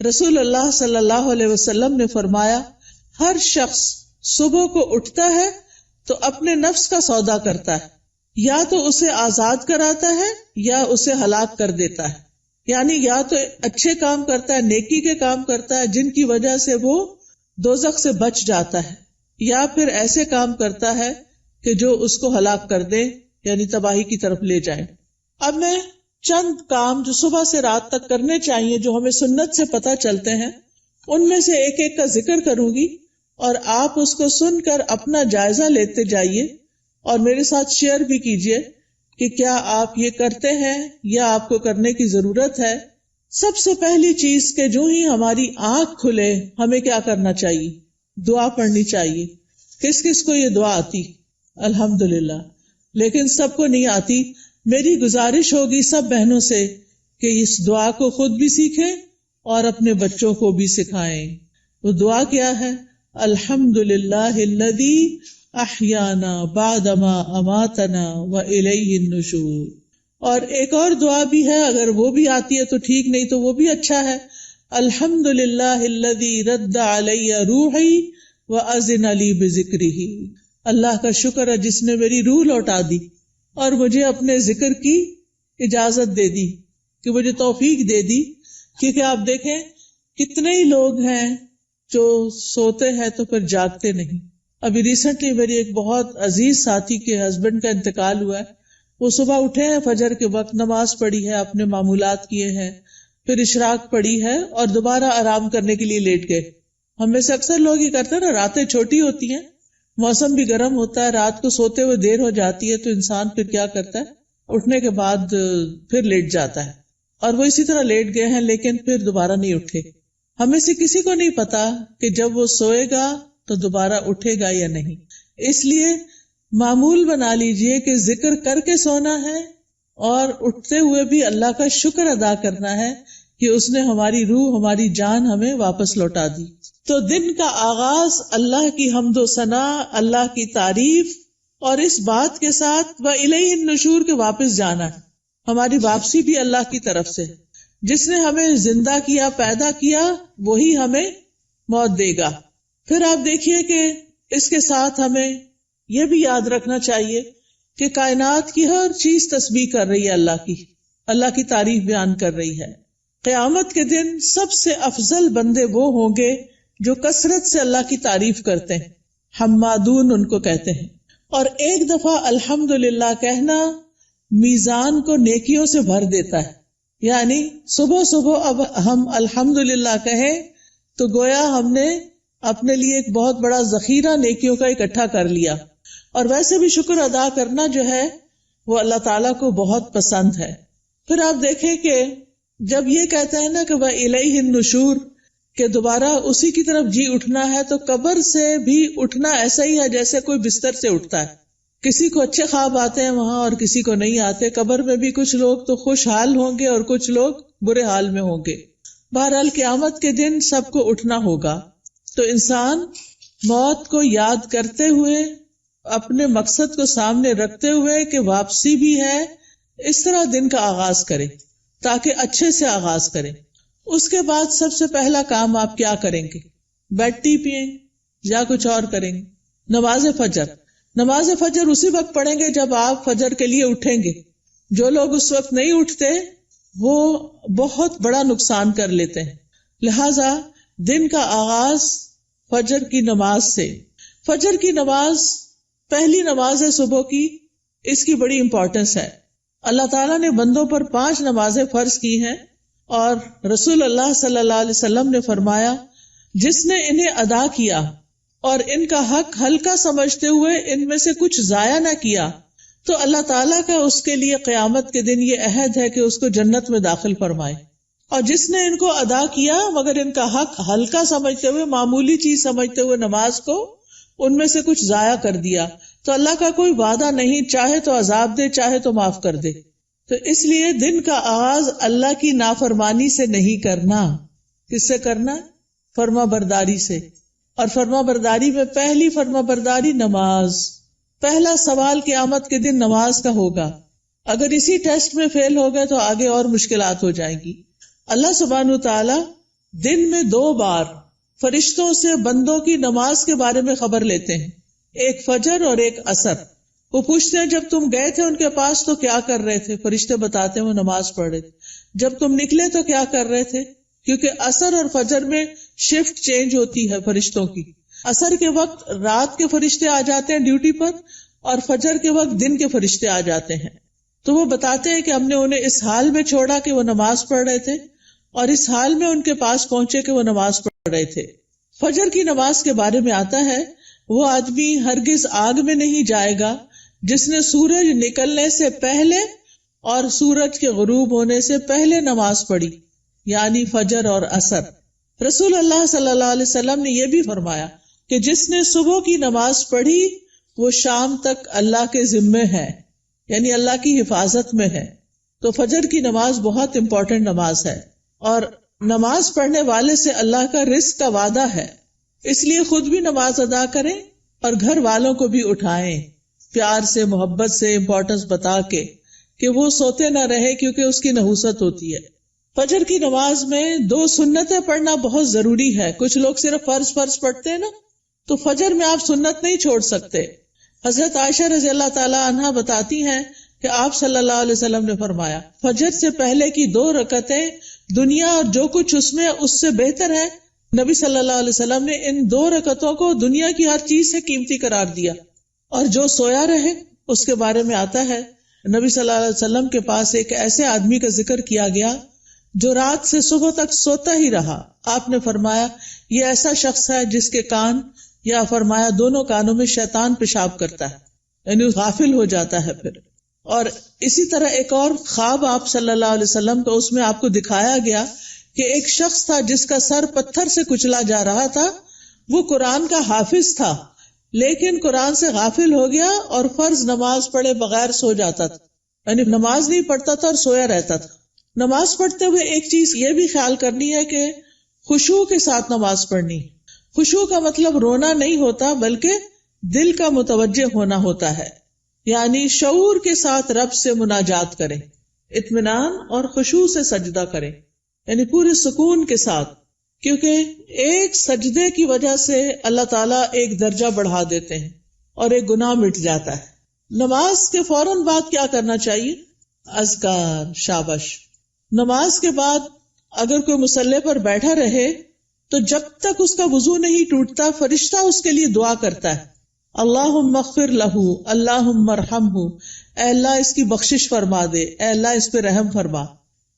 رسول اللہ صلی اللہ علیہ وسلم نے فرمایا ہر شخص صبح کو اٹھتا ہے تو اپنے نفس کا سودا کرتا ہے، یا تو اسے آزاد کراتا ہے یا اسے ہلاک کر دیتا ہے، یعنی یا تو اچھے کام کرتا ہے، نیکی کے کام کرتا ہے جن کی وجہ سے وہ دوزخ سے بچ جاتا ہے، یا پھر ایسے کام کرتا ہے کہ جو اس کو ہلاک کر دے، یعنی تباہی کی طرف لے جائیں۔ اب میں چند کام جو صبح سے رات تک کرنے چاہیے جو ہمیں سنت سے پتہ چلتے ہیں ان میں سے ایک ایک کا ذکر کروں گی، اور آپ اس کو سن کر اپنا جائزہ لیتے جائیے اور میرے ساتھ شیئر بھی کیجئے کہ کیا آپ یہ کرتے ہیں یا آپ کو کرنے کی ضرورت ہے۔ سب سے پہلی چیز کہ جو ہی ہماری آنکھ کھلے ہمیں کیا کرنا چاہیے؟ دعا پڑھنی چاہیے۔ کس کس کو یہ دعا آتی؟ الحمدللہ، لیکن سب کو نہیں آتی۔ میری گزارش ہوگی سب بہنوں سے کہ اس دعا کو خود بھی سیکھیں اور اپنے بچوں کو بھی سکھائیں۔ وہ دعا کیا ہے؟ الحمدللہ الذی احیانا بعدما اماتنا والیہ النشور۔ اور ایک اور دعا بھی ہے، اگر وہ بھی آتی ہے تو ٹھیک، نہیں تو وہ بھی اچھا ہے۔ الحمدللہ الذی رد علی روحی واذن لی بذکرہ۔ اللہ کا شکر ہے جس نے میری روح لوٹا دی اور مجھے اپنے ذکر کی اجازت دے دی، کہ مجھے توفیق دے دی۔ کیونکہ آپ دیکھیں کتنے ہی لوگ ہیں جو سوتے ہیں تو پھر جاگتے نہیں۔ ابھی ریسنٹلی میری ایک بہت عزیز ساتھی کے ہسبینڈ کا انتقال ہوا ہے۔ وہ صبح اٹھے ہیں، فجر کے وقت نماز پڑھی ہے، اپنے معمولات کیے ہیں، پھر اشراق پڑھی ہے اور دوبارہ آرام کرنے کے لیے لیٹ گئے۔ ہم میں سے اکثر لوگ یہ کرتے ہیں نا، راتیں چھوٹی ہوتی ہیں، موسم بھی گرم ہوتا ہے، رات کو سوتے ہوئے دیر ہو جاتی ہے تو انسان پھر کیا کرتا ہے، اٹھنے کے بعد پھر لیٹ جاتا ہے، اور وہ اسی طرح لیٹ گئے ہیں لیکن پھر دوبارہ نہیں اٹھے۔ ہمیں سے کسی کو نہیں پتا کہ جب وہ سوئے گا تو دوبارہ اٹھے گا یا نہیں۔ اس لیے معمول بنا لیجئے کہ ذکر کر کے سونا ہے اور اٹھتے ہوئے بھی اللہ کا شکر ادا کرنا ہے کہ اس نے ہماری روح، ہماری جان ہمیں واپس لوٹا دی۔ تو دن کا آغاز اللہ کی حمد و ثنا، اللہ کی تعریف، اور اس بات کے ساتھ وَإِلَيْهِ النُّشُورُ کے واپس جانا ہے۔ ہماری واپسی بھی اللہ کی طرف سے۔ جس نے ہمیں زندہ کیا، پیدا کیا، وہی ہمیں موت دے گا۔ پھر آپ دیکھیے کہ اس کے ساتھ ہمیں یہ بھی یاد رکھنا چاہیے کہ کائنات کی ہر چیز تسبیح کر رہی ہے، اللہ کی تعریف بیان کر رہی ہے۔ قیامت کے دن سب سے افضل بندے وہ ہوں گے جو کثرت سے اللہ کی تعریف کرتے ہیں، حمادون ان کو کہتے ہیں۔ اور ایک دفعہ الحمدللہ کہنا میزان کو نیکیوں سے بھر دیتا ہے، یعنی صبح صبح اب ہم الحمدللہ کہیں تو گویا ہم نے اپنے لیے ایک بہت بڑا ذخیرہ نیکیوں کا اکٹھا کر لیا۔ اور ویسے بھی شکر ادا کرنا جو ہے وہ اللہ تعالیٰ کو بہت پسند ہے۔ پھر آپ دیکھیں کہ جب یہ کہتے ہیں نا کہ وَإِلَيْهِ النُّشُورُ، کہ دوبارہ اسی کی طرف جی اٹھنا ہے، تو قبر سے بھی اٹھنا ایسا ہی ہے جیسے کوئی بستر سے اٹھتا ہے۔ کسی کو اچھے خواب آتے ہیں وہاں اور کسی کو نہیں آتے۔ قبر میں بھی کچھ لوگ تو خوشحال ہوں گے اور کچھ لوگ برے حال میں ہوں گے۔ بہرحال قیامت کے دن سب کو اٹھنا ہوگا، تو انسان موت کو یاد کرتے ہوئے، اپنے مقصد کو سامنے رکھتے ہوئے کہ واپسی بھی ہے، اس طرح دن کا آغاز کرے تاکہ اچھے سے آغاز کرے۔ اس کے بعد سب سے پہلا کام آپ کیا کریں گے؟ بیڈ ٹی پئیں یا کچھ اور کریں گے؟ نماز فجر۔ نماز فجر اسی وقت پڑھیں گے جب آپ فجر کے لیے اٹھیں گے۔ جو لوگ اس وقت نہیں اٹھتے وہ بہت بڑا نقصان کر لیتے ہیں۔ لہذا دن کا آغاز فجر کی نماز سے۔ فجر کی نماز پہلی نماز ہے صبح کی، اس کی بڑی امپورٹنس ہے۔ اللہ تعالیٰ نے بندوں پر 5 نمازیں فرض کی ہیں، اور رسول اللہ صلی اللہ علیہ وسلم نے فرمایا جس نے انہیں ادا کیا اور ان کا حق ہلکا سمجھتے ہوئے ان میں سے کچھ ضائع نہ کیا تو اللہ تعالیٰ کا اس کے لیے قیامت کے دن یہ عہد ہے کہ اس کو جنت میں داخل فرمائے۔ اور جس نے ان کو ادا کیا مگر ان کا حق ہلکا سمجھتے ہوئے، معمولی چیز سمجھتے ہوئے نماز کو، ان میں سے کچھ ضائع کر دیا، تو اللہ کا کوئی وعدہ نہیں، چاہے تو عذاب دے چاہے تو معاف کر دے۔ تو اس لیے دن کا آغاز اللہ کی نافرمانی سے نہیں کرنا۔ کس سے کرنا؟ فرما برداری سے۔ اور فرما برداری میں پہلی فرما برداری نماز۔ پہلا سوال قیامت کے دن نماز کا ہوگا۔ اگر اسی ٹیسٹ میں فیل ہو گئے تو آگے اور مشکلات ہو جائیں گی۔ اللہ سبحانہ تعالی دن میں 2 بار فرشتوں سے بندوں کی نماز کے بارے میں خبر لیتے ہیں، ایک فجر اور ایک عصر۔ وہ پوچھتے ہیں جب تم گئے تھے ان کے پاس تو کیا کر رہے تھے؟ فرشتے بتاتے ہیں وہ نماز پڑھ رہے تھے۔ جب تم نکلے تو کیا کر رہے تھے؟ کیونکہ عصر اور فجر میں شفٹ چینج ہوتی ہے فرشتوں کی۔ عصر کے وقت رات کے فرشتے آ جاتے ہیں ڈیوٹی پر، اور فجر کے وقت دن کے فرشتے آ جاتے ہیں۔ تو وہ بتاتے ہیں کہ ہم نے انہیں اس حال میں چھوڑا کہ وہ نماز پڑھ رہے تھے، اور اس حال میں ان کے پاس پہنچے کہ وہ نماز پڑھ رہے تھے۔ فجر کی نماز کے بارے میں آتا ہے وہ آدمی ہرگز آگ میں نہیں جائے گا جس نے سورج نکلنے سے پہلے اور سورج کے غروب ہونے سے پہلے نماز پڑھی، یعنی فجر اور عصر۔ رسول اللہ صلی اللہ علیہ وسلم نے یہ بھی فرمایا کہ جس نے صبح کی نماز پڑھی وہ شام تک اللہ کے ذمے ہے، یعنی اللہ کی حفاظت میں ہے۔ تو فجر کی نماز بہت امپورٹنٹ نماز ہے، اور نماز پڑھنے والے سے اللہ کا رزق کا وعدہ ہے، اس لیے خود بھی نماز ادا کریں اور گھر والوں کو بھی اٹھائیں، پیار سے، محبت سے، امپورٹنس بتا کے کہ وہ سوتے نہ رہے، کیونکہ اس کی نحوست ہوتی ہے۔ فجر کی نماز میں 2 سنتیں پڑھنا بہت ضروری ہے۔ کچھ لوگ صرف فرض پڑھتے ہیں نا، تو فجر میں آپ سنت نہیں چھوڑ سکتے۔ حضرت عائشہ رضی اللہ تعالی عنہا بتاتی ہیں کہ آپ صلی اللہ علیہ وسلم نے فرمایا فجر سے پہلے کی 2 رکعتیں دنیا اور جو کچھ اس میں اس سے بہتر ہے۔ نبی صلی اللہ علیہ وسلم نے ان 2 رکعتوں کو دنیا کی ہر چیز سے قیمتی قرار دیا۔ اور جو سویا رہے اس کے بارے میں آتا ہے نبی صلی اللہ علیہ وسلم کے پاس ایک ایسے آدمی کا ذکر کیا گیا جو رات سے صبح تک سوتا ہی رہا۔ آپ نے فرمایا یہ ایسا شخص ہے جس کے کان، یا فرمایا دونوں کانوں میں شیطان پیشاب کرتا ہے، یعنی غافل ہو جاتا ہے پھر۔ اور اسی طرح ایک اور خواب آپ صلی اللہ علیہ وسلم کا، اس میں آپ کو دکھایا گیا کہ ایک شخص تھا جس کا سر پتھر سے کچلا جا رہا تھا۔ وہ قرآن کا حافظ تھا لیکن قرآن سے غافل ہو گیا اور فرض نماز پڑھے بغیر سو جاتا تھا، یعنی نماز نہیں پڑھتا تھا اور سویا رہتا تھا۔ نماز پڑھتے ہوئے ایک چیز یہ بھی خیال کرنی ہے کہ خشوع کے ساتھ نماز پڑھنی۔ خشوع کا مطلب رونا نہیں ہوتا بلکہ دل کا متوجہ ہونا ہوتا ہے، یعنی شعور کے ساتھ رب سے مناجات کریں، اطمینان اور خشوع سے سجدہ کریں، یعنی پورے سکون کے ساتھ، کیونکہ ایک سجدے کی وجہ سے اللہ تعالیٰ ایک درجہ بڑھا دیتے ہیں اور ایک گناہ مٹ جاتا ہے۔ نماز کے فوراً بعد کیا کرنا چاہیے؟ اذکار، شابش۔ نماز کے بعد اگر کوئی مصلی پر بیٹھا رہے تو جب تک اس کا وضو نہیں ٹوٹتا فرشتہ اس کے لیے دعا کرتا ہے، اللہم اغفر لہ، اللہم ارحمہ، اے اللہ اس کی بخشش فرما دے، اے اللہ اس پہ رحم فرما۔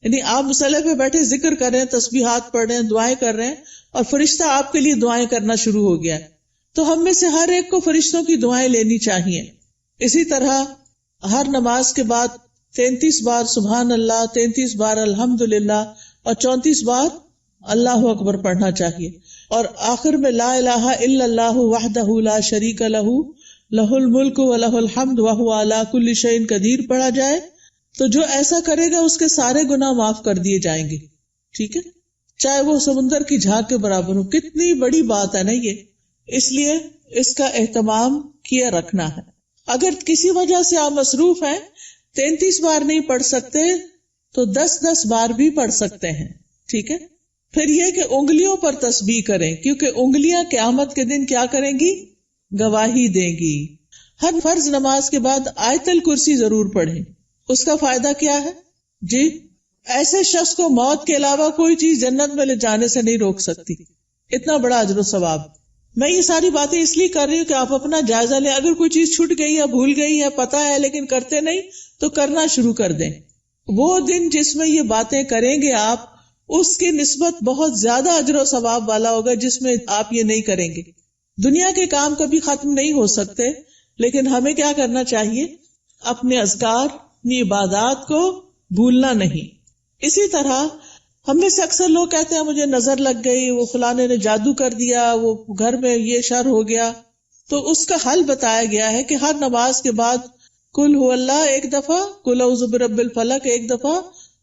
یعنی آپ مصلی پہ بیٹھے ذکر کر رہے ہیں، تسبیحات پڑھ رہے ہیں، دعائیں کر رہے ہیں، اور فرشتہ آپ کے لیے دعائیں کرنا شروع ہو گیا ہے۔ تو ہم میں سے ہر ایک کو فرشتوں کی دعائیں لینی چاہیے۔ اسی طرح ہر نماز کے بعد 33 بار سبحان اللہ، 33 بار الحمدللہ اور 34 بار اللہ اکبر پڑھنا چاہیے، اور آخر میں لا الہ الا اللہ وحدہ لا شریک لہ لہ الملک ولہ الحمد وہو علی کل شیء قدیر پڑھا جائے تو جو ایسا کرے گا اس کے سارے گناہ معاف کر دیے جائیں گے۔ ٹھیک ہے، چاہے وہ سمندر کی جھاگ کے برابر ہو۔ کتنی بڑی بات ہے نا یہ، اس لیے اس کا اہتمام کیا رکھنا ہے۔ اگر کسی وجہ سے آپ مصروف ہیں، 33 بار نہیں پڑھ سکتے تو 10 بار بھی پڑھ سکتے ہیں۔ ٹھیک ہے، پھر یہ کہ انگلیوں پر تسبیح کریں، کیونکہ انگلیاں قیامت کے دن کیا کریں گی؟ گواہی دیں گی۔ ہر فرض نماز کے بعد آیت الکرسی ضرور پڑھیں۔ اس کا فائدہ کیا ہے؟ جی، ایسے شخص کو موت کے علاوہ کوئی چیز جنت میں لے جانے سے نہیں روک سکتی۔ اتنا بڑا اجر و ثواب۔ میں یہ ساری باتیں اس لیے کر رہی ہوں کہ آپ اپنا جائزہ لیں۔ اگر کوئی چیز چھوٹ گئی ہے، بھول گئی ہے، پتہ ہے لیکن کرتے نہیں، تو کرنا شروع کر دیں۔ وہ دن جس میں یہ باتیں کریں گے آپ، اس کی نسبت بہت زیادہ اجر و ثواب والا ہوگا جس میں آپ یہ نہیں کریں گے۔ دنیا کے کام کبھی ختم نہیں ہو سکتے، لیکن ہمیں کیا کرنا چاہیے؟ اپنے اذکار، اپنی عبادات کو بھولنا نہیں۔ اسی طرح ہم میں سے اکثر لوگ کہتے ہیں مجھے نظر لگ گئی، وہ فلانے نے جادو کر دیا، وہ گھر میں یہ شر ہو گیا، تو اس کا حل بتایا گیا ہے کہ ہر نماز کے بعد قل هو اللہ 1 دفعہ، قل اعوذ برب الفلق 1 دفعہ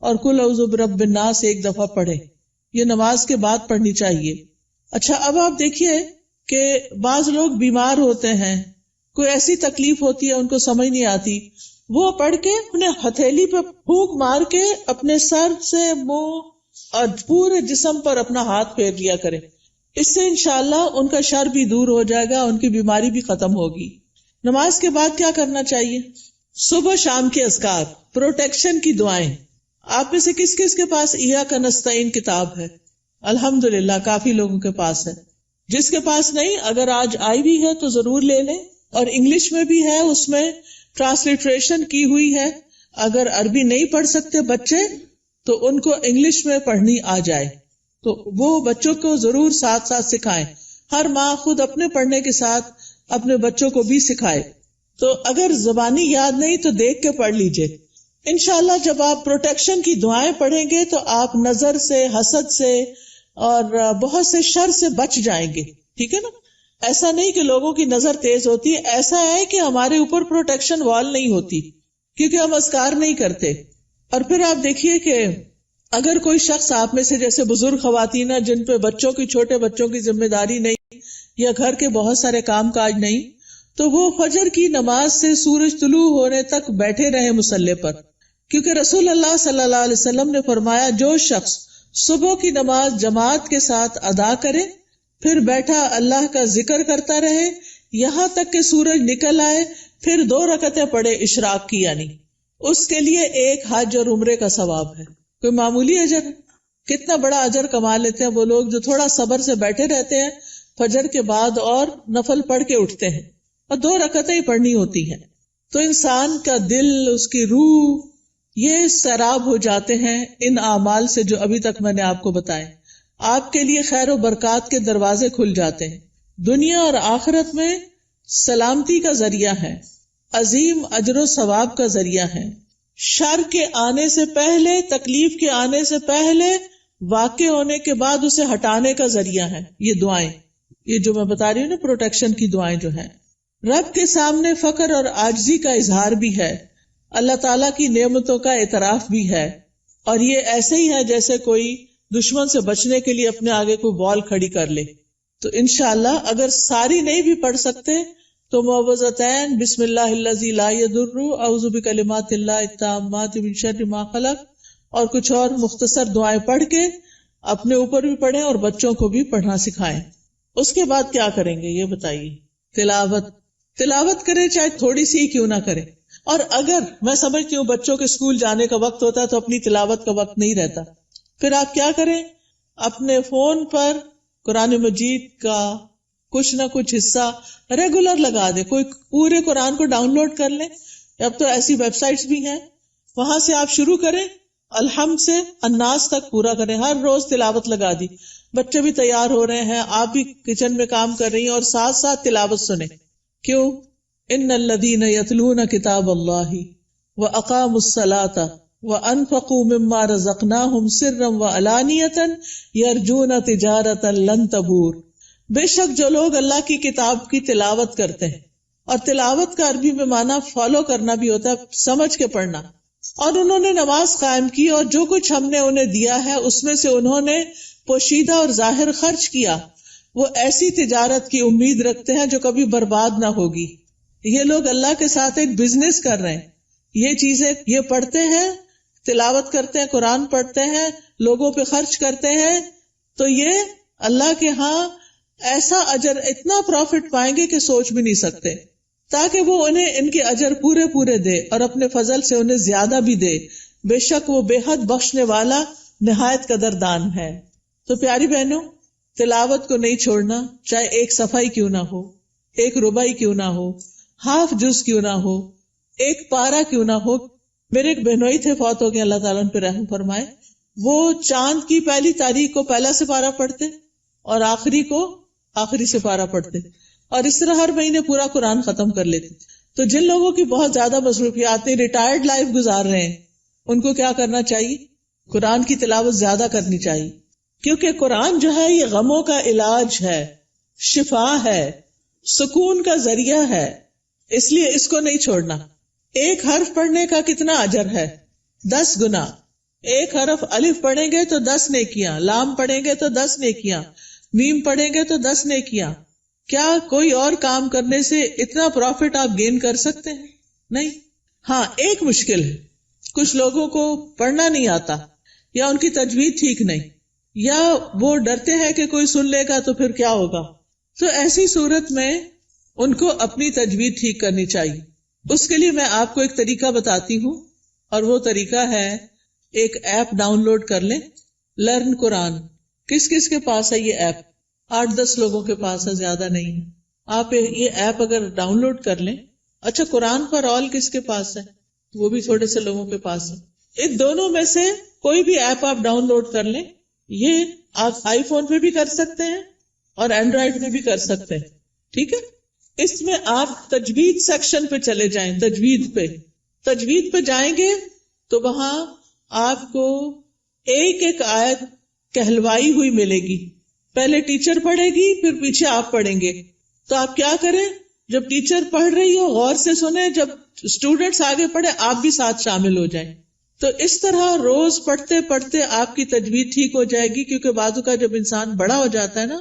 اور قل اعوذ برب الناس 1 دفعہ پڑھے۔ یہ نماز کے بعد پڑھنی چاہیے۔ اچھا، اب آپ دیکھیے کہ بعض لوگ بیمار ہوتے ہیں، کوئی ایسی تکلیف ہوتی ہے ان کو سمجھ نہیں آتی، وہ پڑھ کے انہیں ہتھیلی پہ پھونک مار کے اپنے سر سے، منہ اور پورے جسم پر اپنا ہاتھ پھیر لیا کریں. اس سے انشاءاللہ ان کا شر بھی دور ہو جائے گا، ان کی بیماری بھی ختم ہوگی. نماز کے بعد کیا کرنا چاہیے؟ صبح شام کے اذکار، پروٹیکشن کی دعائیں. آپ میں سے کس کس کے پاس ایاک نستعین کتاب ہے؟ الحمدللہ کافی لوگوں کے پاس ہے. جس کے پاس نہیں، اگر آج آئی بھی ہے تو ضرور لے لیں. اور انگلش میں بھی ہے، اس میں ٹرانسلیٹریشن کی ہوئی ہے. اگر عربی نہیں پڑھ سکتے بچے تو ان کو انگلش میں پڑھنی آ جائے تو وہ بچوں کو ضرور ساتھ ساتھ سکھائیں. ہر ماں خود اپنے پڑھنے کے ساتھ اپنے بچوں کو بھی سکھائے. تو اگر زبانی یاد نہیں تو دیکھ کے پڑھ لیجئے. انشاءاللہ جب آپ پروٹیکشن کی دعائیں پڑھیں گے تو آپ نظر سے، حسد سے اور بہت سے شر سے بچ جائیں گے. ٹھیک ہے نا؟ ایسا نہیں کہ لوگوں کی نظر تیز ہوتی ہے، ایسا ہے کہ ہمارے اوپر پروٹیکشن وال نہیں ہوتی کیونکہ ہم اذکار نہیں کرتے. اور پھر آپ دیکھیے کہ اگر کوئی شخص آپ میں سے جیسے بزرگ خواتین جن پہ بچوں کی، چھوٹے بچوں کی ذمہ داری نہیں یا گھر کے بہت سارے کام کاج نہیں، تو وہ فجر کی نماز سے سورج طلوع ہونے تک بیٹھے رہے مصلی پر. کیونکہ رسول اللہ صلی اللہ علیہ وسلم نے فرمایا جو شخص صبح کی نماز جماعت کے ساتھ ادا کرے پھر بیٹھا اللہ کا ذکر کرتا رہے یہاں تک کہ سورج نکل آئے، پھر 2 رکعتیں پڑھے اشراق کی، یعنی اس کے لیے ایک حج اور عمرے کا ثواب ہے. کوئی معمولی اجر ہے؟ کتنا بڑا اجر کما لیتے ہیں وہ لوگ جو تھوڑا صبر سے بیٹھے رہتے ہیں فجر کے بعد اور نفل پڑھ کے اٹھتے ہیں، اور 2 رکعتیں ہی پڑھنی ہوتی ہیں. تو انسان کا دل، اس کی روح، یہ سیراب ہو جاتے ہیں ان اعمال سے جو ابھی تک میں نے آپ کو بتائے. آپ کے لیے خیر و برکات کے دروازے کھل جاتے ہیں، دنیا اور آخرت میں سلامتی کا ذریعہ ہے، عظیم اجر و ثواب کا ذریعہ ہے، شر کے آنے سے پہلے، تکلیف کے آنے سے پہلے، واقع ہونے کے بعد اسے ہٹانے کا ذریعہ ہے. یہ دعائیں، یہ جو میں بتا رہی ہوں نا پروٹیکشن کی دعائیں جو ہیں، رب کے سامنے فقر اور عاجزی کا اظہار بھی ہے، اللہ تعالیٰ کی نعمتوں کا اعتراف بھی ہے. اور یہ ایسے ہی ہے جیسے کوئی دشمن سے بچنے کے لیے اپنے آگے کوئی وال کھڑی کر لے. تو انشاءاللہ اگر ساری نہیں بھی پڑھ سکتے تو معوذتین، بسم اللہ الذی لا یضر، اعوذ بکلمات اللہ التامات من شر ما خلق، اور کچھ اور مختصر دعائیں پڑھ کے اپنے اوپر بھی پڑھیں اور بچوں کو بھی پڑھنا سکھائیں. اس کے بعد کیا کریں گے یہ بتائیے؟ تلاوت کریں، چاہے تھوڑی سی کیوں نہ کریں. اور اگر میں سمجھتی ہوں بچوں کے اسکول جانے کا وقت ہوتا ہے تو اپنی تلاوت کا وقت نہیں رہتا، پھر آپ کیا کریں؟ اپنے فون پر قرآن مجید کا کچھ نہ کچھ حصہ ریگولر لگا دیں. کوئی پورے قرآن کو ڈاؤن لوڈ کر لیں، اب تو ایسی ویب سائٹس بھی ہیں، وہاں سے آپ شروع کریں، الحمد سے الناس تک پورا کریں. ہر روز تلاوت لگا دی، بچے بھی تیار ہو رہے ہیں، آپ بھی کچن میں کام کر رہی ہیں اور ساتھ ساتھ تلاوت سنیں. کیوں؟ ان الذین یتلون کتاب اللہ واقاموا الصلاۃ وانفقوا مما رزقناہم سرا وعلانیۃ یرجون تجارۃ لن تبور. بے شک جو لوگ اللہ کی کتاب کی تلاوت کرتے ہیں، اور تلاوت کا عربی میں معنی فالو کرنا بھی ہوتا ہے، سمجھ کے پڑھنا، اور انہوں نے نماز قائم کی اور جو کچھ ہم نے انہیں دیا ہے اس میں سے انہوں نے پوشیدہ اور ظاہر خرچ کیا، وہ ایسی تجارت کی امید رکھتے ہیں جو کبھی برباد نہ ہوگی. یہ لوگ اللہ کے ساتھ ایک بزنس کر رہے ہیں. یہ چیزیں یہ پڑھتے ہیں، تلاوت کرتے ہیں، قرآن پڑھتے ہیں، لوگوں پہ خرچ کرتے ہیں، تو یہ اللہ کے ہاں ایسا اجر، اتنا پروفٹ پائیں گے کہ سوچ بھی نہیں سکتے، تاکہ وہ انہیں ان کے اجر پورے پورے دے اور اپنے فضل سے انہیں زیادہ بھی دے. بے شک وہ بے حد بخشنے والا نہایت قدردان ہے. تو پیاری بہنوں، تلاوت کو نہیں چھوڑنا، چاہے ایک صفحہ کیوں نہ ہو، ایک ربع کیوں نہ ہو، ہاف جز کیوں نہ ہو، ایک پارہ کیوں نہ ہو. میرے ایک بہنوئی تھے، فوت ہو گئے، اللہ تعالیٰ ان پہ رحم فرمائے. وہ چاند کی پہلی تاریخ کو پہلا سپارہ پڑھتے اور آخری کو آخری سپارہ پڑھتے، اور اس طرح ہر مہینے پورا قرآن ختم کر لیتے. تو جن لوگوں کی بہت زیادہ مصروفیات نہیں، ریٹائرڈ لائف گزار رہے ہیں، ان کو کیا کرنا چاہیے؟ قرآن کی تلاوت زیادہ کرنی چاہیے، کیونکہ قرآن جو ہے یہ غموں کا علاج ہے، شفا ہے، سکون کا ذریعہ ہے، اس لیے اس کو نہیں چھوڑنا. ایک حرف پڑھنے کا کتنا اجر ہے؟ 10 گنا. ایک حرف الف پڑھیں گے تو 10 نیکیاں، لام پڑھیں گے تو 10 نیکیاں، میم پڑھیں گے تو 10 نیکیاں. کیا کوئی اور کام کرنے سے اتنا پروفٹ آپ گین کر سکتے ہیں؟ نہیں. ہاں ایک مشکل ہے، کچھ لوگوں کو پڑھنا نہیں آتا، یا ان کی تجوید ٹھیک نہیں، یا وہ ڈرتے ہیں کہ کوئی سن لے گا تو پھر کیا ہوگا. تو ایسی صورت میں ان کو اپنی تجوید ٹھیک کرنی چاہیے. اس کے لیے میں آپ کو ایک طریقہ بتاتی ہوں، اور وہ طریقہ ہے ایک ایپ ڈاؤن لوڈ کر لیں، لرن قرآن. کس کس کے پاس ہے یہ ایپ؟ 8-10 لوگوں کے پاس ہے، زیادہ نہیں ہے. آپ یہ ایپ اگر ڈاؤن لوڈ کر لیں. اچھا، قرآن پر آل کس کے پاس ہے؟ وہ بھی تھوڑے سے لوگوں کے پاس ہے. ان دونوں میں سے کوئی بھی ایپ آپ ڈاؤن لوڈ کر لیں. یہ آپ آئی فون پہ بھی کر سکتے ہیں اور اینڈرائڈ پہ بھی کر سکتے ہیں. ٹھیک ہے، اس میں آپ تجوید سیکشن پہ چلے جائیں. تجوید پہ جائیں گے تو وہاں آپ کو ایک ایک آیت کہلوائی ہوئی ملے گی. پہلے ٹیچر پڑھے گی، پھر پیچھے آپ پڑھیں گے. تو آپ کیا کریں، جب ٹیچر پڑھ رہی ہو غور سے سنیں، جب اسٹوڈنٹس آگے پڑھے آپ بھی ساتھ شامل ہو جائیں. تو اس طرح روز پڑھتے پڑھتے آپ کی تجوید ٹھیک ہو جائے گی. کیونکہ بعض کا جب انسان بڑا ہو جاتا ہے نا،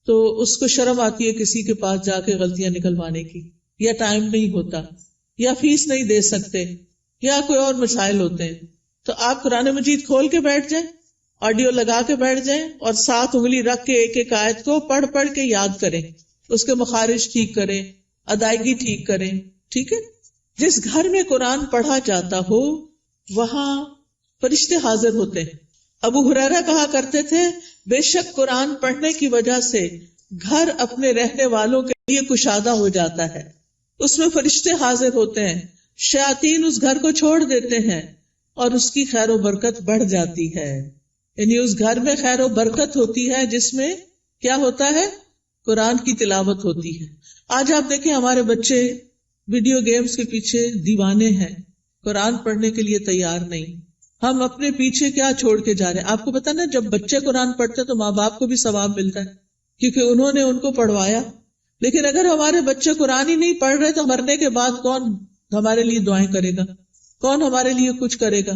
تو اس کو شرم آتی ہے کسی کے پاس جا کے غلطیاں نکلوانے کی، یا ٹائم نہیں ہوتا، یا فیس نہیں دے سکتے، یا کوئی اور مسائل ہوتے ہیں. تو آپ قرآن مجید کھول کے بیٹھ جائیں، آڈیو لگا کے بیٹھ جائیں، اور 7 انگلی رکھ کے ایک ایک آیت کو پڑھ پڑھ کے یاد کریں. اس کے مخارج ٹھیک کریں، ادائیگی ٹھیک کریں. ٹھیک ہے، جس گھر میں قرآن پڑھا جاتا ہو وہاں فرشتے حاضر ہوتے ہیں. ابو ہریرہ کہا کرتے تھے، بے شک قرآن پڑھنے کی وجہ سے گھر اپنے رہنے والوں کے لیے کشادہ ہو جاتا ہے. اس میں فرشتے حاضر ہوتے ہیں، شیاطین اس گھر کو چھوڑ دیتے ہیں اور اس کی خیر و برکت بڑھ جاتی ہے. یعنی اس گھر میں خیر و برکت ہوتی ہے جس میں کیا ہوتا ہے، قرآن کی تلاوت ہوتی ہے. آج آپ دیکھیں ہمارے بچے ویڈیو گیمز کے پیچھے دیوانے ہیں، قرآن پڑھنے کے لیے تیار نہیں. ہم اپنے پیچھے کیا چھوڑ کے جا رہے ہیں؟ آپ کو پتا نا، جب بچے قرآن پڑھتے تو ماں باپ کو بھی ثواب ملتا ہے کیونکہ انہوں نے ان کو پڑھوایا. لیکن اگر ہمارے بچے قرآن ہی نہیں پڑھ رہے تو مرنے کے بعد کون ہمارے لیے دعائیں کرے گا، کون ہمارے لیے کچھ کرے گا؟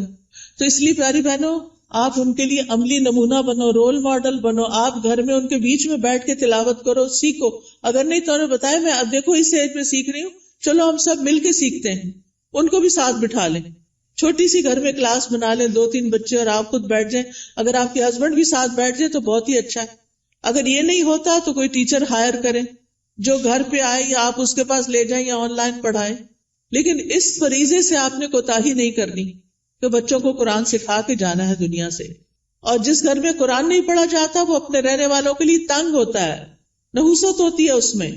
تو اس لیے پیاری بہنوں، آپ ان کے لیے عملی نمونہ بنو، رول ماڈل بنو. آپ گھر میں ان کے بیچ میں بیٹھ کے تلاوت کرو، سیکھو. اگر نہیں تو انہیں بتائے، میں اب دیکھو اس ایج میں سیکھ رہی ہوں، چلو ہم سب مل کے سیکھتے ہیں. ان کو بھی ساتھ بٹھا لیں، چھوٹی سی گھر میں کلاس بنا لیں، 2-3 بچے اور آپ خود بیٹھ جائیں. اگر آپ کے ہسبینڈ بھی ساتھ بیٹھ جائے تو بہت ہی اچھا ہے. اگر یہ نہیں ہوتا تو کوئی ٹیچر ہائر کریں جو گھر پہ آئے، یا آپ اس کے پاس لے جائیں یا آن لائن پڑھائیں. لیکن اس فریضے سے آپ نے کوتاہی نہیں کرنی کہ بچوں کو قرآن سکھا کے جانا ہے دنیا سے. اور جس گھر میں قرآن نہیں پڑھا جاتا وہ اپنے رہنے والوں کے لیے تنگ ہوتا ہے، نحوست ہوتی ہے اس میں.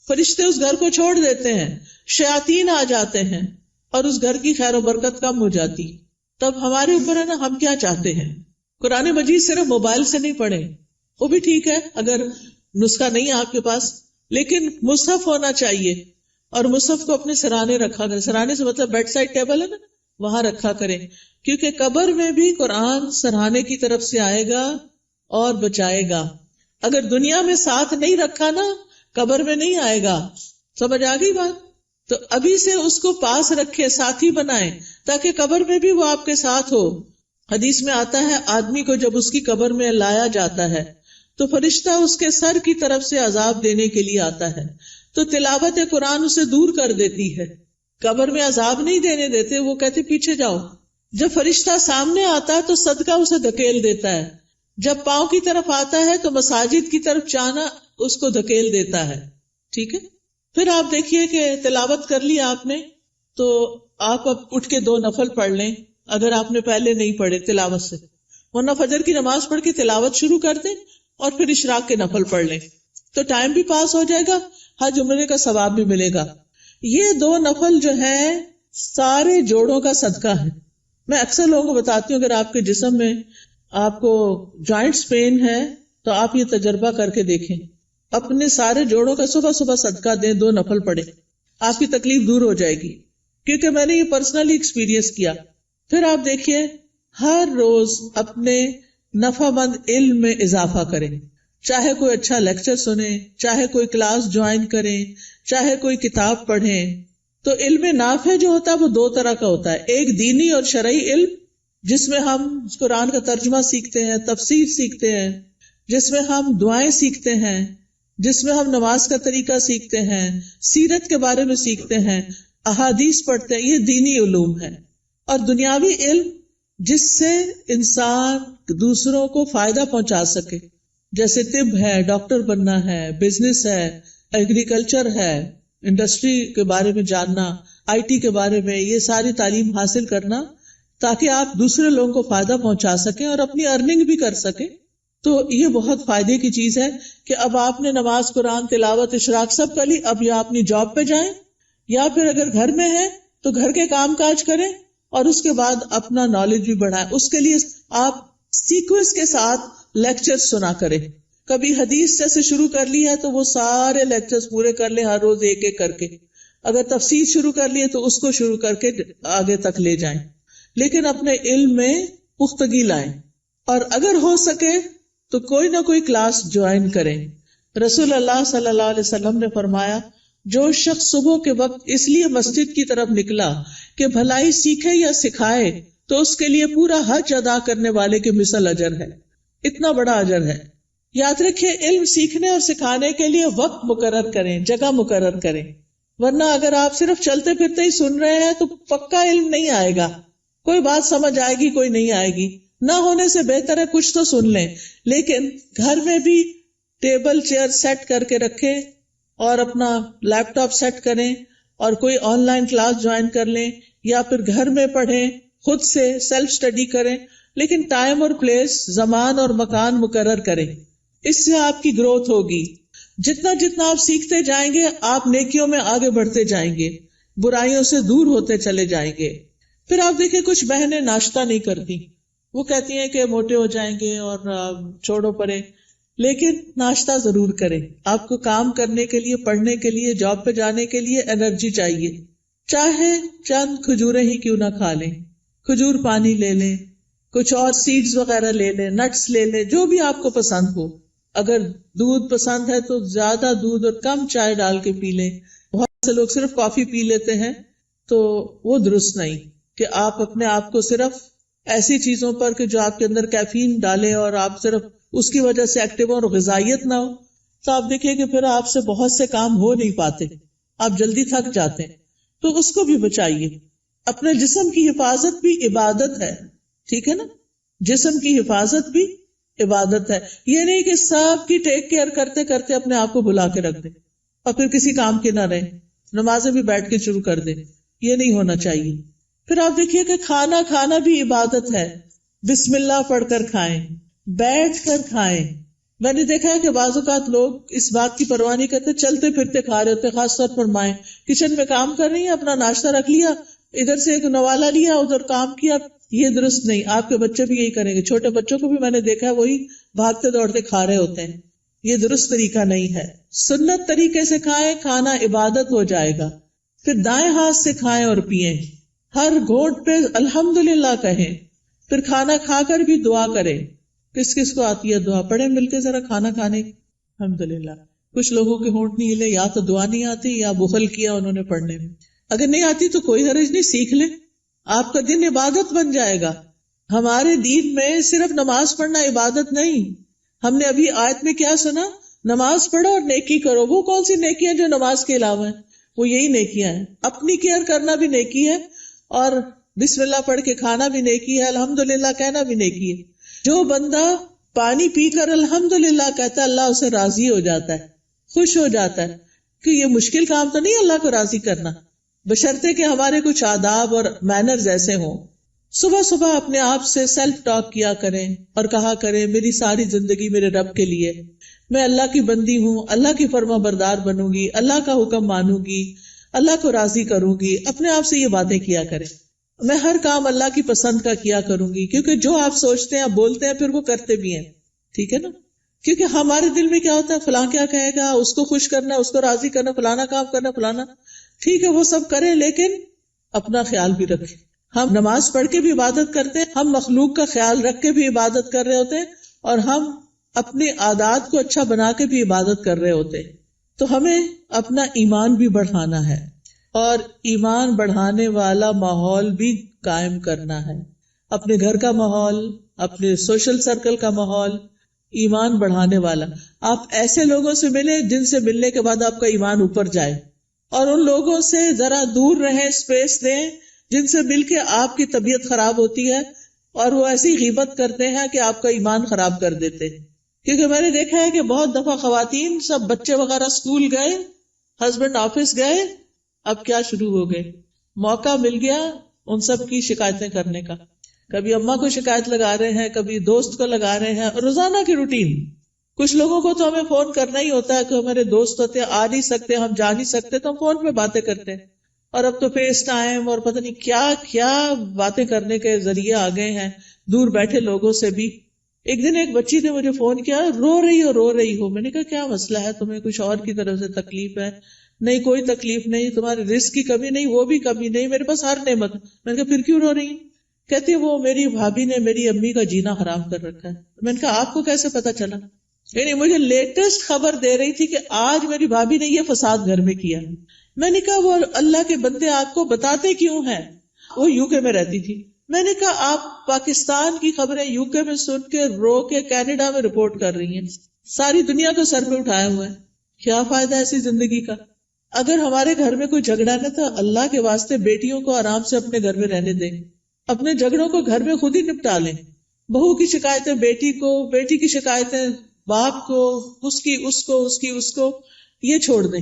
فرشتے اس گھر کو چھوڑ دیتے ہیں، شیاطین آ جاتے ہیں اور اس گھر کی خیر و برکت کم ہو جاتی. تب ہمارے اوپر ہے نا، ہم کیا چاہتے ہیں. قرآن مجید صرف موبائل سے نہیں پڑھیں، وہ بھی ٹھیک ہے اگر نسخہ نہیں ہے آپ کے پاس، لیکن مصحف ہونا چاہیے. اور مصحف کو اپنے سرانے رکھا کریں. سرانے سے مطلب بیڈ سائڈ ٹیبل ہے نا، وہاں رکھا کریں. کیونکہ قبر میں بھی قرآن سرانے کی طرف سے آئے گا اور بچائے گا. اگر دنیا میں ساتھ نہیں رکھا نا، قبر میں نہیں آئے گا. سمجھ آ گئی بات؟ تو ابھی سے اس کو پاس رکھے، ساتھی بنائیں تاکہ قبر میں بھی وہ آپ کے ساتھ ہو. حدیث میں آتا ہے، آدمی کو جب اس کی قبر میں لایا جاتا ہے تو فرشتہ اس کے سر کی طرف سے عذاب دینے کے لیے آتا ہے. تو تلاوت قرآن اسے دور کر دیتی ہے. قبر میں عذاب نہیں دینے دیتے، وہ کہتے پیچھے جاؤ. جب فرشتہ سامنے آتا ہے تو صدقہ اسے دھکیل دیتا ہے. جب پاؤں کی طرف آتا ہے تو مساجد کی طرف جانا اس کو دھکیل دیتا ہے. ٹھیک ہے، پھر آپ دیکھیے کہ تلاوت کر لی آپ نے، تو آپ اب اٹھ کے 2 نفل پڑھ لیں اگر آپ نے پہلے نہیں پڑھے تلاوت سے. ورنہ فجر کی نماز پڑھ کے تلاوت شروع کر دیں اور پھر اشراق کے نفل پڑھ لیں، تو ٹائم بھی پاس ہو جائے گا، حج عمرے کا ثواب بھی ملے گا. یہ 2 نفل جو ہیں سارے جوڑوں کا صدقہ ہے. میں اکثر لوگوں کو بتاتی ہوں، اگر آپ کے جسم میں آپ کو جوائنٹس پین ہے تو آپ یہ تجربہ کر کے دیکھیں، اپنے سارے جوڑوں کا صبح صبح صدقہ دیں، 2 نفل پڑھیں، آپ کی تکلیف دور ہو جائے گی. کیونکہ میں نے یہ پرسنلی ایکسپیرینس کیا. پھر آپ دیکھیے، ہر روز اپنے نفع مند علم میں اضافہ کریں. چاہے کوئی اچھا لیکچر سنیں، چاہے کوئی کلاس جوائن کریں، چاہے کوئی کتاب پڑھیں. تو علم نافع جو ہوتا ہے وہ 2 طرح کا ہوتا ہے. ایک دینی اور شرعی علم، جس میں ہم قرآن کا ترجمہ سیکھتے ہیں، تفسیر سیکھتے ہیں، جس میں ہم دعائیں سیکھتے ہیں، جس میں ہم نماز کا طریقہ سیکھتے ہیں، سیرت کے بارے میں سیکھتے ہیں، احادیث پڑھتے ہیں. یہ دینی علوم ہے. اور دنیاوی علم جس سے انسان دوسروں کو فائدہ پہنچا سکے، جیسے طب ہے، ڈاکٹر بننا ہے، بزنس ہے، ایگریکلچر ہے، انڈسٹری کے بارے میں جاننا، آئی ٹی کے بارے میں، یہ ساری تعلیم حاصل کرنا تاکہ آپ دوسرے لوگوں کو فائدہ پہنچا سکیں اور اپنی ارننگ بھی کر سکیں. تو یہ بہت فائدے کی چیز ہے کہ اب آپ نے نماز، قرآن تلاوت، اشراق سب کر لی، اب یا اپنی جاب پہ جائیں یا پھر اگر گھر میں ہیں تو گھر کے کام کاج کریں اور اس کے بعد اپنا نالج بھی بڑھائیں. اس کے لیے آپ سیکوینس کے ساتھ لیکچر سنا کریں. کبھی حدیث سے شروع کر لی ہے تو وہ سارے لیکچرز پورے کر لیں، ہر روز ایک ایک کر کے. اگر تفسیر شروع کر لی ہے تو اس کو شروع کر کے آگے تک لے جائیں، لیکن اپنے علم میں پختگی لائیں. اور اگر ہو سکے تو کوئی نہ کوئی کلاس جوائن کریں. رسول اللہ صلی اللہ علیہ وسلم نے فرمایا، جو شخص صبح کے وقت اس لیے مسجد کی طرف نکلا کہ بھلائی سیکھے یا سکھائے تو اس کے لیے پورا حج ادا کرنے والے کے مثل اجر ہے. اتنا بڑا اجر ہے. یاد رکھیں، علم سیکھنے اور سکھانے کے لیے وقت مقرر کریں، جگہ مقرر کریں، ورنہ اگر آپ صرف چلتے پھرتے ہی سن رہے ہیں تو پکا علم نہیں آئے گا. کوئی بات سمجھ آئے گی، کوئی نہیں آئے گی. نہ ہونے سے بہتر ہے کچھ تو سن لیں، لیکن گھر میں بھی ٹیبل چیئر سیٹ کر کے رکھیں اور اپنا لیپ ٹاپ سیٹ کریں اور کوئی آن لائن کلاس جوائن کر لیں یا پھر گھر میں پڑھیں، خود سے سیلف اسٹڈی کریں، لیکن ٹائم اور پلیس، زمان اور مکان مقرر کریں. اس سے آپ کی گروتھ ہوگی. جتنا جتنا آپ سیکھتے جائیں گے آپ نیکیوں میں آگے بڑھتے جائیں گے، برائیوں سے دور ہوتے چلے جائیں گے. پھر آپ دیکھیں کچھ بہنیں ناشتہ نہیں کرتی، وہ کہتی ہیں کہ موٹے ہو جائیں گے اور چھوڑو پرے، لیکن ناشتہ ضرور کریں. آپ کو کام کرنے کے لیے، پڑھنے کے لیے، جاب پہ جانے کے لیے انرجی چاہیے. چاہے چند کھجوریں ہی کیوں نہ کھا لیں، کھجور پانی لے لیں، کچھ اور سیڈز وغیرہ لے لیں، نٹس لے لیں، جو بھی آپ کو پسند ہو. اگر دودھ پسند ہے تو زیادہ دودھ اور کم چائے ڈال کے پی لیں. بہت سے لوگ صرف کافی پی لیتے ہیں، تو وہ درست نہیں کہ آپ اپنے آپ کو صرف ایسی چیزوں پر کہ جو آپ کے اندر کیفین ڈالے اور آپ صرف اس کی وجہ سے ایکٹیو اور غذائیت نہ ہو، تو آپ دیکھیں کہ پھر آپ سے بہت سے کام ہو نہیں پاتے، آپ جلدی تھک جاتے ہیں. تو اس کو بھی بچائیے. اپنے جسم کی حفاظت بھی عبادت ہے، ٹھیک ہے نا؟ جسم کی حفاظت بھی عبادت ہے. یہ نہیں کہ سب کی ٹیک کیئر کرتے کرتے اپنے آپ کو بھلا کے رکھ دیں اور پھر کسی کام کے نہ رہیں، نمازیں بھی بیٹھ کے شروع کر دیں. یہ نہیں ہونا چاہیے. پھر آپ دیکھیے کہ کھانا بھی عبادت ہے. بسم اللہ پڑھ کر کھائیں، بیٹھ کر کھائیں. میں نے دیکھا ہے کہ بعض اوقات لوگ اس بات کی پرواہ نہیں کرتے، چلتے پھرتے کھا رہے ہوتے. خاص طور پر مائیں کچن میں کام کر رہی ہیں، اپنا ناشتہ رکھ لیا، ادھر سے ایک نوالا لیا، ادھر کام کیا. یہ درست نہیں. آپ کے بچے بھی یہی کریں گے. چھوٹے بچوں کو بھی میں نے دیکھا ہے وہی بھاگتے دوڑتے کھا رہے ہوتے ہیں. یہ درست طریقہ نہیں ہے. سنت طریقے سے کھائیں، کھانا عبادت ہو جائے گا. پھر دائیں ہاتھ سے کھائیں اور پیئیں. ہر گھونٹ پہ الحمدللہ کہیں. پھر کھانا کھا کر بھی دعا کریں. کس کس کو آتی ہے دعا؟ پڑھیں مل کے ذرا کھانا کھانے. الحمدللہ. کچھ لوگوں کے ہونٹ نہیں ہلے، یا تو دعا نہیں آتی یا بخل کیا انہوں نے پڑھنے میں. اگر نہیں آتی تو کوئی حرج نہیں، سیکھ لیں، آپ کا دن عبادت بن جائے گا. ہمارے دین میں صرف نماز پڑھنا عبادت نہیں. ہم نے ابھی آیت میں کیا سنا؟ نماز پڑھو اور نیکی کرو. وہ کون سی نیکی ہیں جو نماز کے علاوہ ہیں؟ وہ یہی نیکیاں ہیں. اپنی کیئر کرنا بھی نیکی ہے اور بسم اللہ پڑھ کے کھانا بھی نیکی ہے، الحمدللہ کہنا بھی نیکی ہے. جو بندہ پانی پی کر الحمدللہ کہتا ہے اللہ اسے راضی ہو جاتا ہے، خوش ہو جاتا ہے. کہ یہ مشکل کام تو نہیں اللہ کو راضی کرنا، بشرطے کہ ہمارے کچھ آداب اور مینرز ایسے ہوں. صبح صبح اپنے آپ سے سیلف ٹاک کیا کریں اور کہا کریں میری ساری زندگی میرے رب کے لیے، میں اللہ کی بندی ہوں، اللہ کی فرما بردار بنوں گی، اللہ کا حکم مانوں گی، اللہ کو راضی کروں گی. اپنے آپ سے یہ باتیں کیا کریں. میں ہر کام اللہ کی پسند کا کیا کروں گی، کیونکہ جو آپ سوچتے ہیں بولتے ہیں پھر وہ کرتے بھی ہیں. ٹھیک ہے نا؟ کیونکہ ہمارے دل میں کیا ہوتا ہے، فلاں کیا کہے گا، اس کو خوش کرنا، اس کو راضی کرنا، فلانا کام کرنا، فلانا. ٹھیک ہے وہ سب کریں لیکن اپنا خیال بھی رکھیں. ہم نماز پڑھ کے بھی عبادت کرتے ہیں، ہم مخلوق کا خیال رکھ کے بھی عبادت کر رہے ہوتے ہیں، اور ہم اپنے عادات کو اچھا بنا کے بھی عبادت کر رہے ہوتے ہیں. تو ہمیں اپنا ایمان بھی بڑھانا ہے اور ایمان بڑھانے والا ماحول بھی قائم کرنا ہے. اپنے گھر کا ماحول، اپنے سوشل سرکل کا ماحول ایمان بڑھانے والا. آپ ایسے لوگوں سے ملیں جن سے ملنے کے بعد آپ کا ایمان اوپر جائے، اور ان لوگوں سے ذرا دور رہیں، اسپیس دیں جن سے مل کے آپ کی طبیعت خراب ہوتی ہے، اور وہ ایسی غیبت کرتے ہیں کہ آپ کا ایمان خراب کر دیتے ہیں. کیونکہ میں نے دیکھا ہے کہ بہت دفعہ خواتین سب بچے وغیرہ اسکول گئے، ہسبینڈ آفس گئے، اب کیا شروع ہو گئے، موقع مل گیا ان سب کی شکایتیں کرنے کا. کبھی اماں کو شکایت لگا رہے ہیں، کبھی دوست کو لگا رہے ہیں، روزانہ کی روٹین. کچھ لوگوں کو تو ہمیں فون کرنا ہی ہوتا ہے کہ ہمارے دوست ہوتے ہیں، آ نہیں سکتے، ہم جا نہیں سکتے، تو ہم فون پہ باتیں کرتے ہیں. اور اب تو فیس ٹائم اور پتہ نہیں کیا کیا باتیں کرنے کے ذریعے آ گئے ہیں دور بیٹھے لوگوں سے بھی. ایک دن ایک بچی نے مجھے فون کیا، رو رہی ہو. میں نے کہا کیا مسئلہ ہے تمہیں، کچھ اور کی طرف سے تکلیف ہے؟ نہیں کوئی تکلیف نہیں، تمہارے رزق کی کمی نہیں، وہ بھی کمی نہیں، میرے پاس ہر نعمت. میں نے کہا پھر کیوں رو رہی؟ کہتی ہے وہ میری بھابھی نے میری امی کا جینا حرام کر رکھا ہے. میں نے کہا آپ کو کیسے پتا چلا؟ یعنی مجھے لیٹسٹ خبر دے رہی تھی کہ آج میری بھابھی نے یہ فساد گھر میں کیا. میں نے کہا وہ اللہ کے بندے آپ کو بتاتے کیوں ہیں؟ وہ یو کے میں رہتی تھی. میں نے کہا آپ پاکستان کی خبریں یو کے میں سن کے رو کے کینیڈا میں رپورٹ کر رہی ہیں، ساری دنیا کو سر پہ اٹھائے ہوئے ہیں. کیا فائدہ ایسی زندگی کا؟ اگر ہمارے گھر میں کوئی جھگڑا نہ تو اللہ کے واسطے بیٹیوں کو آرام سے اپنے گھر میں رہنے دیں، اپنے جھگڑوں کو گھر میں خود ہی نپٹا لیں. بہو کی شکایتیں بیٹی کو، بیٹی کی شکایتیں باپ کو، اس کو یہ چھوڑ دیں.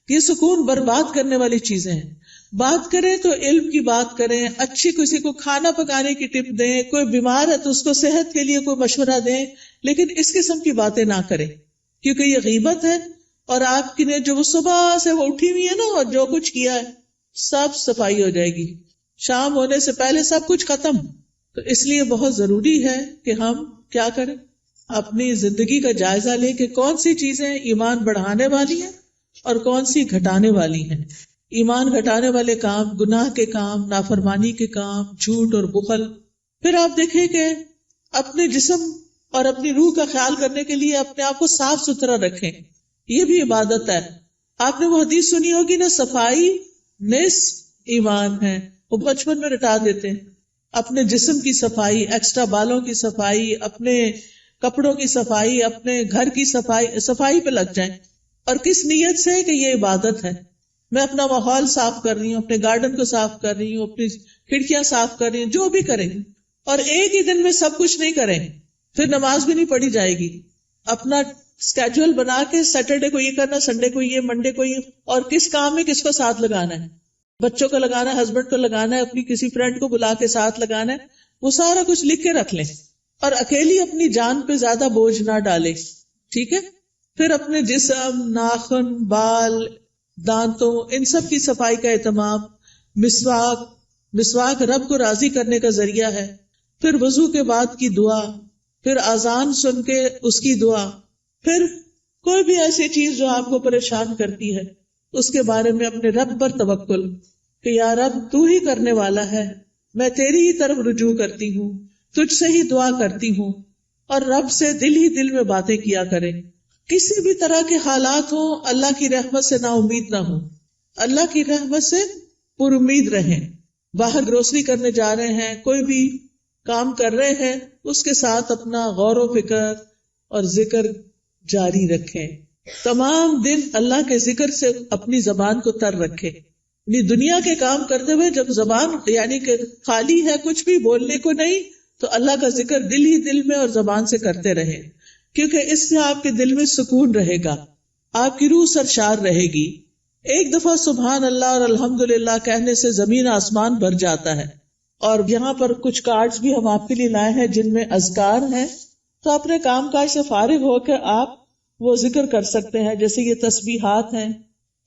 یہ سکون برباد کرنے والی چیزیں ہیں. بات کریں تو علم کی بات کریں، اچھی کسی کو کھانا پکانے کی ٹپ دیں، کوئی بیمار ہے تو اس کو صحت کے لیے کوئی مشورہ دیں، لیکن اس قسم کی باتیں نہ کریں کیونکہ یہ غیبت ہے. اور آپ کی نے جو صبح سے وہ اٹھی ہوئی ہے نا اور جو کچھ کیا ہے سب صفائی ہو جائے گی، شام ہونے سے پہلے سب کچھ ختم. تو اس لیے بہت ضروری ہے کہ ہم کیا کریں، اپنی زندگی کا جائزہ لیں کہ کون سی چیزیں ایمان بڑھانے والی ہیں اور کون سی گھٹانے والی ہیں. ایمان گھٹانے والے کام، گناہ کے کام، نافرمانی کے کام، جھوٹ اور بخل. پھر آپ دیکھیں کہ اپنے جسم اور اپنی روح کا خیال کرنے کے لیے اپنے آپ کو صاف ستھرا رکھیں، یہ بھی عبادت ہے. آپ نے وہ حدیث سنی ہوگی نا، صفائی نصف ایمان ہے، وہ بچپن میں رٹا دیتے ہیں. اپنے جسم کی صفائی، ایکسٹرا بالوں کی صفائی، اپنے کپڑوں کی صفائی، اپنے گھر کی صفائی پہ لگ جائیں. اور کس نیت سے کہ یہ عبادت ہے. میں اپنا ماحول صاف کر رہی ہوں، اپنے گارڈن کو صاف کر رہی ہوں، اپنی کھڑکیاں صاف کر رہی ہوں، جو بھی کریں. اور ایک ہی دن میں سب کچھ نہیں کریں، پھر نماز بھی نہیں پڑھی جائے گی. اپنا اسکیجول بنا کے سیٹرڈے کو یہ کرنا، سنڈے کو یہ، منڈے کو یہ، اور کس کام میں کس کو ساتھ لگانا ہے، بچوں کو لگانا ہے، ہسبینڈ کو لگانا ہے، اپنی کسی فرینڈ کو بلا کے ساتھ لگانا ہے، وہ سارا کچھ لکھ کے رکھ لیں. اور اکیلی اپنی جان پہ زیادہ بوجھ نہ ڈالے، ٹھیک ہے. پھر اپنے جسم، ناخن، بال، دانتوں، ان سب کی صفائی کا اہتمام. مسواک رب کو راضی کرنے کا ذریعہ ہے. پھر وضو کے بعد کی دعا، پھر اذان سن کے اس کی دعا. پھر کوئی بھی ایسی چیز جو آپ کو پریشان کرتی ہے اس کے بارے میں اپنے رب پر توکل کہ یا رب تو ہی کرنے والا ہے، میں تیری ہی طرف رجوع کرتی ہوں، تجھ سے ہی دعا کرتی ہوں. اور رب سے دل ہی دل میں باتیں کیا کریں. کسی بھی طرح کے حالات ہوں، اللہ کی رحمت سے نا امید نہ ہوں، اللہ کی رحمت سے پر امید رہیں. باہر گروسری کرنے جا رہے ہیں، کوئی بھی کام کر رہے ہیں، اس کے ساتھ اپنا غور و فکر اور ذکر جاری رکھیں. تمام دن اللہ کے ذکر سے اپنی زبان کو تر رکھیں. یعنی دنیا کے کام کرتے ہوئے جب زبان یعنی کہ خالی ہے، کچھ بھی بولنے کو نہیں، تو اللہ کا ذکر دل ہی دل میں اور زبان سے کرتے رہیں، کیونکہ اس سے آپ کے دل میں سکون رہے گا، آپ کی روح سرشار رہے گی. ایک دفعہ سبحان اللہ اور الحمدللہ کہنے سے زمین آسمان بھر جاتا ہے. اور یہاں پر کچھ کارڈز بھی ہم آپ کے لیے لائے ہیں جن میں اذکار ہیں، تو اپنے کام کاج سے فارغ ہو کے آپ وہ ذکر کر سکتے ہیں، جیسے یہ تسبیحات ہیں.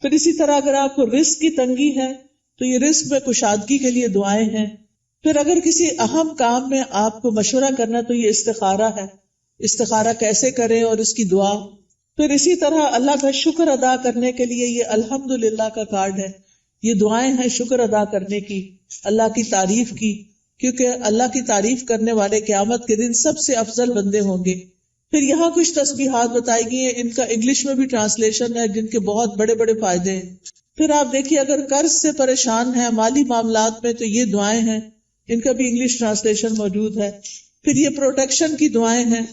پھر اسی طرح اگر آپ کو رزق کی تنگی ہے تو یہ رزق میں کشادگی کے لیے دعائیں ہیں. پھر اگر کسی اہم کام میں آپ کو مشورہ کرنا تو یہ استخارہ ہے، استخارہ کیسے کریں اور اس کی دعا. پھر اسی طرح اللہ کا شکر ادا کرنے کے لیے یہ الحمدللہ کا کارڈ ہے، یہ دعائیں ہیں شکر ادا کرنے کی، اللہ کی تعریف کی، کیونکہ اللہ کی تعریف کرنے والے قیامت کے دن سب سے افضل بندے ہوں گے. پھر یہاں کچھ تسبیحات بتائی گئی ہیں، ان کا انگلش میں بھی ٹرانسلیشن ہے جن کے بہت بڑے بڑے فائدے ہیں. پھر آپ دیکھیے اگر قرض سے پریشان ہیں، مالی معاملات میں، تو یہ دعائیں ہیں، ان کا بھی انگلش ٹرانسلیشن موجود ہے. پھر یہ پروٹیکشن کی دعائیں ہیں.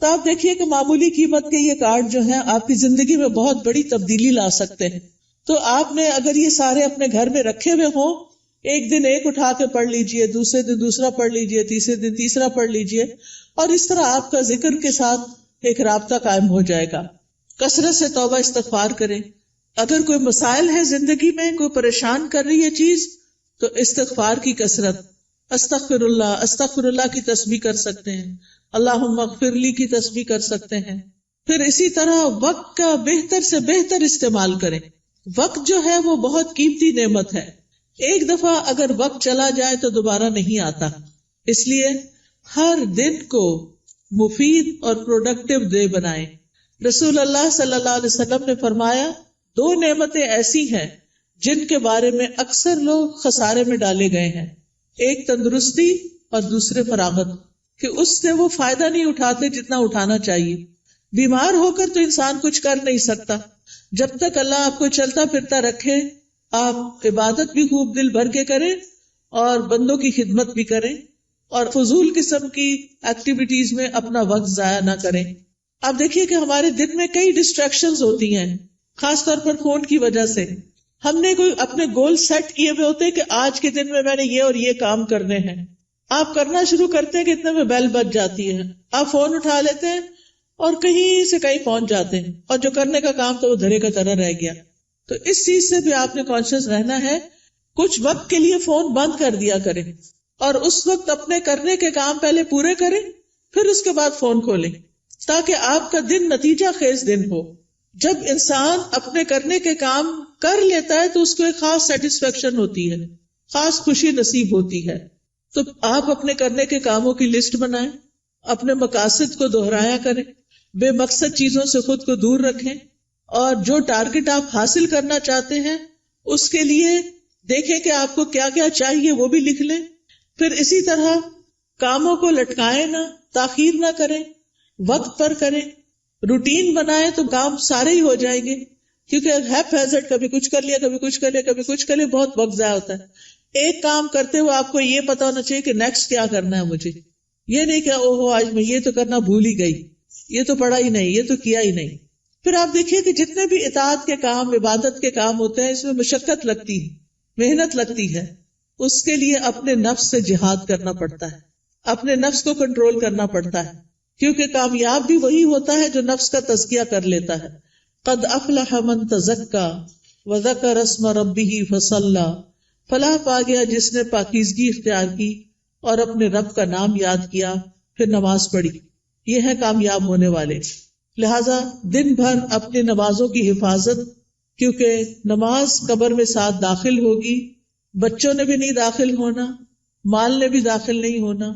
تو آپ دیکھیے کہ معمولی قیمت کے یہ کارڈ جو ہیں آپ کی زندگی میں بہت بڑی تبدیلی لا سکتے ہیں. تو آپ نے اگر یہ سارے اپنے گھر میں رکھے ہوئے ہوں ایک دن ایک اٹھا کے پڑھ لیجئے، دوسرے دن دوسرا پڑھ لیجئے، تیسرے دن تیسرا پڑھ لیجئے، اور اس طرح آپ کا ذکر کے ساتھ ایک رابطہ قائم ہو جائے گا. کثرت سے توبہ استغفار کریں. اگر کوئی مسائل ہے زندگی میں، کوئی پریشان کر رہی ہے چیز، تو استغفار کی کثرت، استغفر اللہ کی تسبیح کر سکتے ہیں، اللہم اغفر لی کی تسبیح کر سکتے ہیں. پھر اسی طرح وقت کا بہتر سے بہتر استعمال کریں. وقت جو ہے وہ بہت قیمتی نعمت ہے. ایک دفعہ اگر وقت چلا جائے تو دوبارہ نہیں آتا. اس لیے ہر دن کو مفید اور پروڈکٹیو ڈے بنائیں. رسول اللہ صلی اللہ علیہ وسلم نے فرمایا 2 نعمتیں ایسی ہیں جن کے بارے میں اکثر لوگ خسارے میں ڈالے گئے ہیں. ایک تندرستی اور دوسرے فراغت، کہ اس سے وہ فائدہ نہیں اٹھاتے جتنا اٹھانا چاہیے. بیمار ہو کر تو انسان کچھ کر نہیں سکتا. جب تک اللہ آپ کو چلتا پھرتا رکھے، آپ عبادت بھی خوب دل بھر کے کریں اور بندوں کی خدمت بھی کریں اور فضول قسم کی ایکٹیویٹیز میں اپنا وقت ضائع نہ کریں. آپ دیکھیے کہ ہمارے دن میں کئی ڈسٹریکشنز ہوتی ہیں، خاص طور پر فون کی وجہ سے. ہم نے کوئی اپنے گول سیٹ کیے ہوئے ہوتے کہ آج کے دن میں نے یہ اور یہ کام کرنے ہیں. آپ کرنا شروع کرتے ہیں کہ اتنے میں بیل بج جاتی ہے، آپ فون اٹھا لیتے ہیں اور کہیں سے کہیں پہنچ جاتے ہیں، اور جو کرنے کا کام تو وہ دھرے کا طرح رہ گیا. تو اس چیز سے بھی آپ نے کانشیس رہنا ہے. کچھ وقت کے لیے فون بند کر دیا کریں اور اس وقت اپنے کرنے کے کام پہلے پورے کریں، پھر اس کے بعد فون کھولیں، تاکہ آپ کا دن نتیجہ خیز دن ہو. جب انسان اپنے کرنے کے کام کر لیتا ہے تو اس کو ایک خاص سیٹسفیکشن ہوتی ہے، خاص خوشی نصیب ہوتی ہے. تو آپ اپنے کرنے کے کاموں کی لسٹ بنائیں، اپنے مقاصد کو دہرایا کریں، بے مقصد چیزوں سے خود کو دور رکھیں، اور جو ٹارگٹ آپ حاصل کرنا چاہتے ہیں اس کے لیے دیکھیں کہ آپ کو کیا کیا چاہیے، وہ بھی لکھ لیں. پھر اسی طرح کاموں کو لٹکائیں نہ، تاخیر نہ کریں، وقت پر کریں. روٹین بنائیں تو کام سارے ہی ہو جائیں گے، کیونکہ ہیپ ہیزرڈ کبھی کچھ کر لیا، کبھی کچھ کر لیا، کبھی کچھ کر لیا، بہت وقت ضائع ہوتا ہے. ایک کام کرتے ہوئے آپ کو یہ پتا ہونا چاہیے کہ نیکسٹ کیا کرنا ہے مجھے. یہ نہیں کہ اوہو آج میں یہ تو کرنا بھول ہی گئی، یہ تو پڑھا ہی نہیں، یہ تو کیا ہی نہیں. پھر آپ دیکھیے کہ جتنے بھی اطاعت کے کام، عبادت کے کام ہوتے ہیں، اس میں مشقت لگتی ہے، محنت لگتی ہے. اس کے لیے اپنے نفس سے جہاد کرنا پڑتا ہے، اپنے نفس کو کنٹرول کرنا پڑتا ہے، کیونکہ کامیاب بھی وہی ہوتا ہے جو نفس کا تزکیہ کر لیتا ہے. قد افلح من تزکا وذکر اسم ربہ فصلی، فلاح پا گیا جس نے پاکیزگی اختیار کی اور اپنے رب کا نام یاد کیا پھر نماز پڑھی. یہ ہے کامیاب ہونے والے. لہذا دن بھر اپنی نمازوں کی حفاظت، کیونکہ نماز قبر میں ساتھ داخل ہوگی. بچوں نے بھی نہیں داخل ہونا، مال نے بھی داخل نہیں ہونا،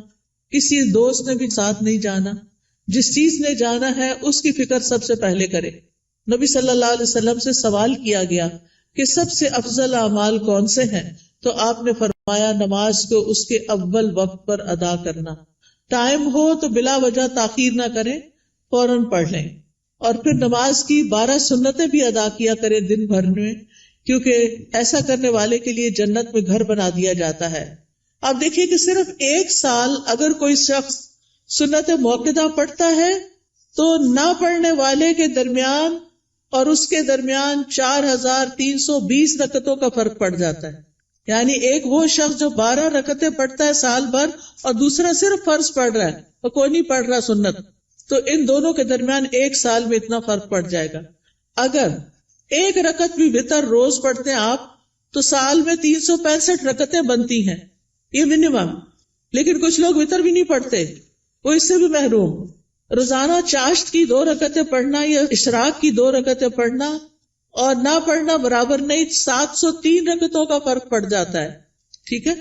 کسی دوست نے بھی ساتھ نہیں جانا. جس چیز نے جانا ہے اس کی فکر سب سے پہلے کرے. نبی صلی اللہ علیہ وسلم سے سوال کیا گیا کہ سب سے افضل اعمال کون سے ہیں، تو آپ نے فرمایا نماز کو اس کے اول وقت پر ادا کرنا. ٹائم ہو تو بلا وجہ تاخیر نہ کریں، فوراً پڑھ لیں. اور پھر نماز کی 12 سنتیں بھی ادا کیا کریں دن بھر میں، کیونکہ ایسا کرنے والے کے لیے جنت میں گھر بنا دیا جاتا ہے. آپ دیکھیے کہ صرف 1 سال اگر کوئی شخص سنت موقدہ پڑھتا ہے تو نہ پڑھنے والے کے درمیان اور اس کے درمیان 4320 رکعتوں کا فرق پڑ جاتا ہے. یعنی ایک وہ شخص جو 12 رکعتیں پڑھتا ہے سال بھر، اور دوسرا صرف فرض پڑھ رہا ہے اور کوئی نہیں پڑھ رہا سنت، تو ان دونوں کے درمیان 1 سال میں اتنا فرق پڑ جائے گا. اگر 1 رکعت بھی وتر روز پڑھتے ہیں آپ تو سال میں 365 رکعتیں بنتی ہیں، یہ منیمم. لیکن کچھ لوگ وتر بھی نہیں پڑھتے، وہ اس سے بھی محروم. روزانہ چاشت کی 2 رکعتیں پڑھنا یا اشراق کی 2 رکعتیں پڑھنا اور نہ پڑھنا برابر نہیں، 703 رکعتوں کا فرق پڑ جاتا ہے. ٹھیک ہے،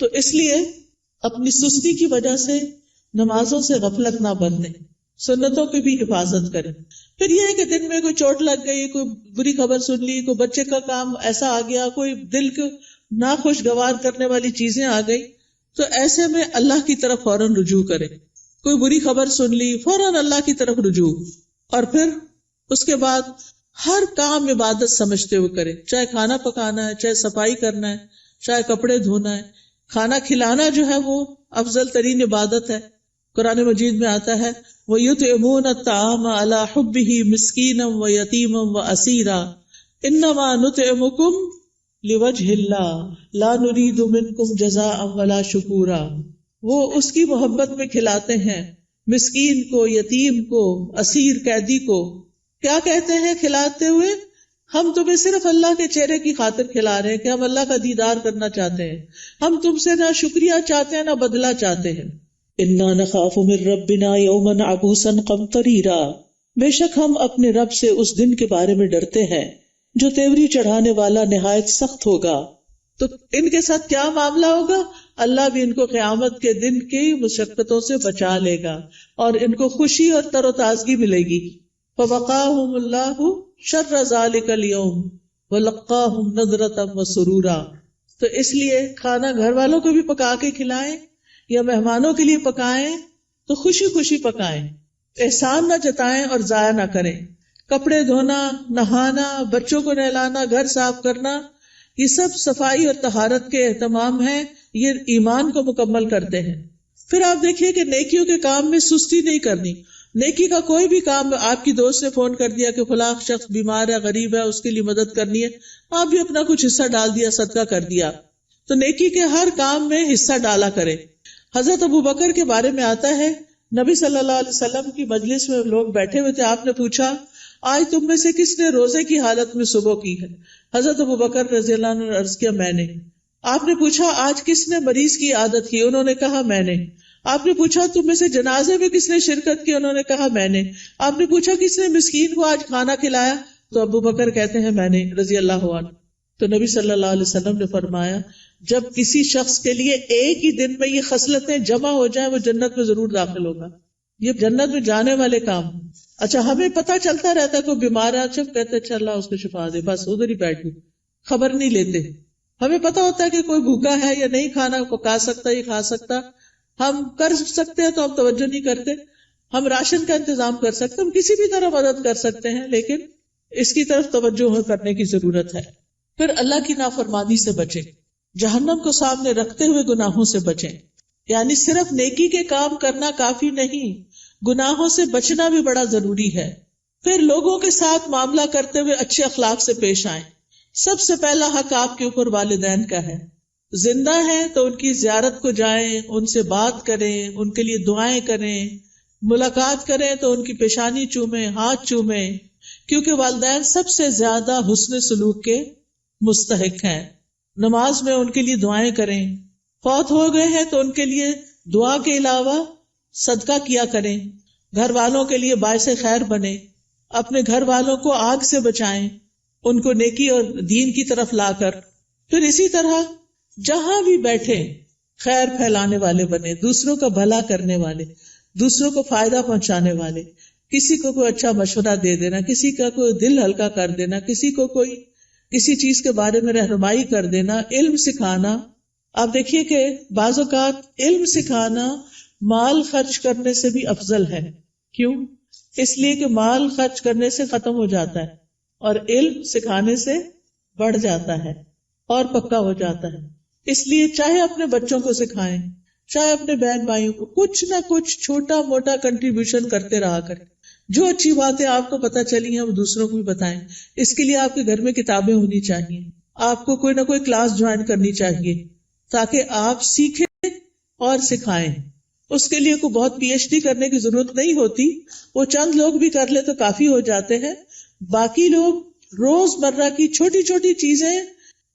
تو اس لیے اپنی سستی کی وجہ سے نمازوں سے غفلت نہ برتیں، سنتوں کی بھی حفاظت کریں. پھر یہ ہے کہ دن میں کوئی چوٹ لگ گئی، کوئی بری خبر سن لی، کوئی بچے کا کام ایسا آ گیا، کوئی دل کو ناخوشگوار کرنے والی چیزیں آ گئی، تو ایسے میں اللہ کی طرف فوراً رجوع کریں. کوئی بری خبر سن لی، فوراً اللہ کی طرف رجوع. اور پھر اس کے بعد ہر کام عبادت سمجھتے ہوئے کریں، چاہے کھانا پکانا ہے، چاہے صفائی کرنا ہے، چاہے کپڑے دھونا ہے. کھانا کھلانا جو ہے وہ افضل ترین عبادت ہے. قرآن مجید میں آتا ہے وَيُطْعِمُونَ الطَّعَامَ عَلَى حُبِّهِ مِسْكِينًا وَيَتِيمًا وَأَسِيرًا إِنَّمَا نُطْعِمُكُمْ لوجہ اللہ لا نرید منکم جزاء ولا شکورا، وہ اس کی محبت میں کھلاتے ہیں مسکین کو، یتیم کو، اسیر قیدی کو. کیا کہتے ہیں کھلاتے ہوئے؟ ہم تمہیں صرف اللہ کے چہرے کی خاطر کھلا رہے ہیں کہ ہم اللہ کا دیدار کرنا چاہتے ہیں، ہم تم سے نہ شکریہ چاہتے ہیں نہ بدلہ چاہتے ہیں. انا نخاف من ربنا یوما عبوسا قمطریرا، بے شک ہم اپنے رب سے اس دن کے بارے میں ڈرتے ہیں جو تیوری چڑھانے والا نہایت سخت ہوگا. تو ان کے ساتھ کیا معاملہ ہوگا؟ اللہ بھی ان کو قیامت کے دن کی مشقتوں سے بچا لے گا اور ان کو خوشی اور تر و تازگی ملے گی. فوقاہم اللہ شر ذلک اليوم ولقاہم نضرۃ وسرورا. تو اس لیے کھانا گھر والوں کو بھی پکا کے کھلائیں یا مہمانوں کے لیے پکائیں تو خوشی خوشی پکائیں، احسان نہ جتائیں اور ضائع نہ کریں. کپڑے دھونا، نہانا، بچوں کو نہلانا، گھر صاف کرنا، یہ سب صفائی اور طہارت کے اہتمام ہیں، یہ ایمان کو مکمل کرتے ہیں. پھر آپ دیکھیے کہ نیکیوں کے کام میں سستی نہیں کرنی. نیکی کا کوئی بھی کام، آپ کی دوست نے فون کر دیا کہ فلاں شخص بیمار ہے، غریب ہے، اس کے لیے مدد کرنی ہے، آپ بھی اپنا کچھ حصہ ڈال دیا، صدقہ کر دیا. تو نیکی کے ہر کام میں حصہ ڈالا کرے. حضرت ابوبکر کے بارے میں آتا ہے، نبی صلی اللہ علیہ وسلم کی مجلس میں لوگ بیٹھے ہوئے تھے، آپ نے پوچھا آج تم میں سے کس نے روزے کی حالت میں صبح کی ہے؟ حضرت ابوبکر رضی اللہ عنہ نے عرض کیا میں نے. آپ نے پوچھا آج کس نے مریض کی عادت کی؟ انہوں نے کہا میں نے. آپ نے پوچھا تم میں سے جنازے میں کس نے شرکت کی؟ انہوں نے کہا میں نے. آپ نے پوچھا کس نے مسکین کو آج کھانا کھلایا؟ تو ابوبکر کہتے ہیں میں نے رضی اللہ عنہ. تو نبی صلی اللہ علیہ وسلم نے فرمایا جب کسی شخص کے لیے ایک ہی دن میں یہ خصلتیں جمع ہو جائیں وہ جنت میں ضرور داخل ہوگا. یہ جنت میں جانے والے کام. اچھا ہمیں پتہ چلتا رہتا ہے کوئی بیمار ہے، جب کہتے اچھا اللہ اس کو شفا دے، بس ادھر ہی بیٹھ گئے، خبر نہیں لیتے. ہمیں پتہ ہوتا ہے کہ کوئی بھوکا ہے یا نہیں کھانا پکا سکتا یہ کھا سکتا، ہم کر سکتے ہیں تو ہم توجہ نہیں کرتے. ہم راشن کا انتظام کر سکتے، ہم کسی بھی طرح مدد کر سکتے ہیں، لیکن اس کی طرف توجہ کرنے کی ضرورت ہے. پھر اللہ کی نافرمانی سے بچیں، جہنم کو سامنے رکھتے ہوئے گناہوں سے بچیں. یعنی صرف نیکی کے کام کرنا کافی نہیں، گناہوں سے بچنا بھی بڑا ضروری ہے. پھر لوگوں کے ساتھ معاملہ کرتے ہوئے اچھے اخلاق سے پیش آئیں. سب سے پہلا حق آپ کے اوپر والدین کا ہے. زندہ ہیں تو ان کی زیارت کو جائیں، ان سے بات کریں، ان کے لیے دعائیں کریں، ملاقات کریں تو ان کی پیشانی چومیں، ہاتھ چومیں، کیونکہ والدین سب سے زیادہ حسن سلوک کے مستحق ہیں. نماز میں ان کے لیے دعائیں کریں. فوت ہو گئے ہیں تو ان کے لیے دعا کے علاوہ صدقہ کیا کریں. گھر والوں کے لیے باعث خیر بنے، اپنے گھر والوں کو آگ سے بچائیں، ان کو نیکی اور دین کی طرف لا کر. پھر اسی طرح جہاں بھی بیٹھے خیر پھیلانے والے بنے، دوسروں کا بھلا کرنے والے، دوسروں کو فائدہ پہنچانے والے. کسی کو کوئی اچھا مشورہ دے دینا، کسی کا کوئی دل ہلکا کر دینا، کسی کو کوئی کسی چیز کے بارے میں رہنمائی کر دینا، علم سکھانا. آپ دیکھیے کہ بعض اوقات علم سکھانا مال خرچ کرنے سے بھی افضل ہے. کیوں؟ اس لیے کہ مال خرچ کرنے سے ختم ہو جاتا ہے اور علم سکھانے سے بڑھ جاتا ہے اور پکا ہو جاتا ہے. اس لیے چاہے اپنے بچوں کو سکھائیں، چاہے اپنے بہن بھائیوں کو، کچھ نہ کچھ چھوٹا موٹا کنٹریبیوشن کرتے رہا کریں. جو اچھی باتیں آپ کو پتہ چلی ہیں وہ دوسروں کو بھی بتائیں. اس کے لیے آپ کے گھر میں کتابیں ہونی چاہیے، آپ کو کوئی نہ کوئی کلاس جوائن کرنی چاہیے تاکہ آپ سیکھیں اور سکھائیں. اس کے لیے کوئی بہت پی ایچ ڈی کرنے کی ضرورت نہیں ہوتی، وہ چند لوگ بھی کر لے تو کافی ہو جاتے ہیں. باقی لوگ روز مرہ کی چھوٹی چھوٹی چیزیں،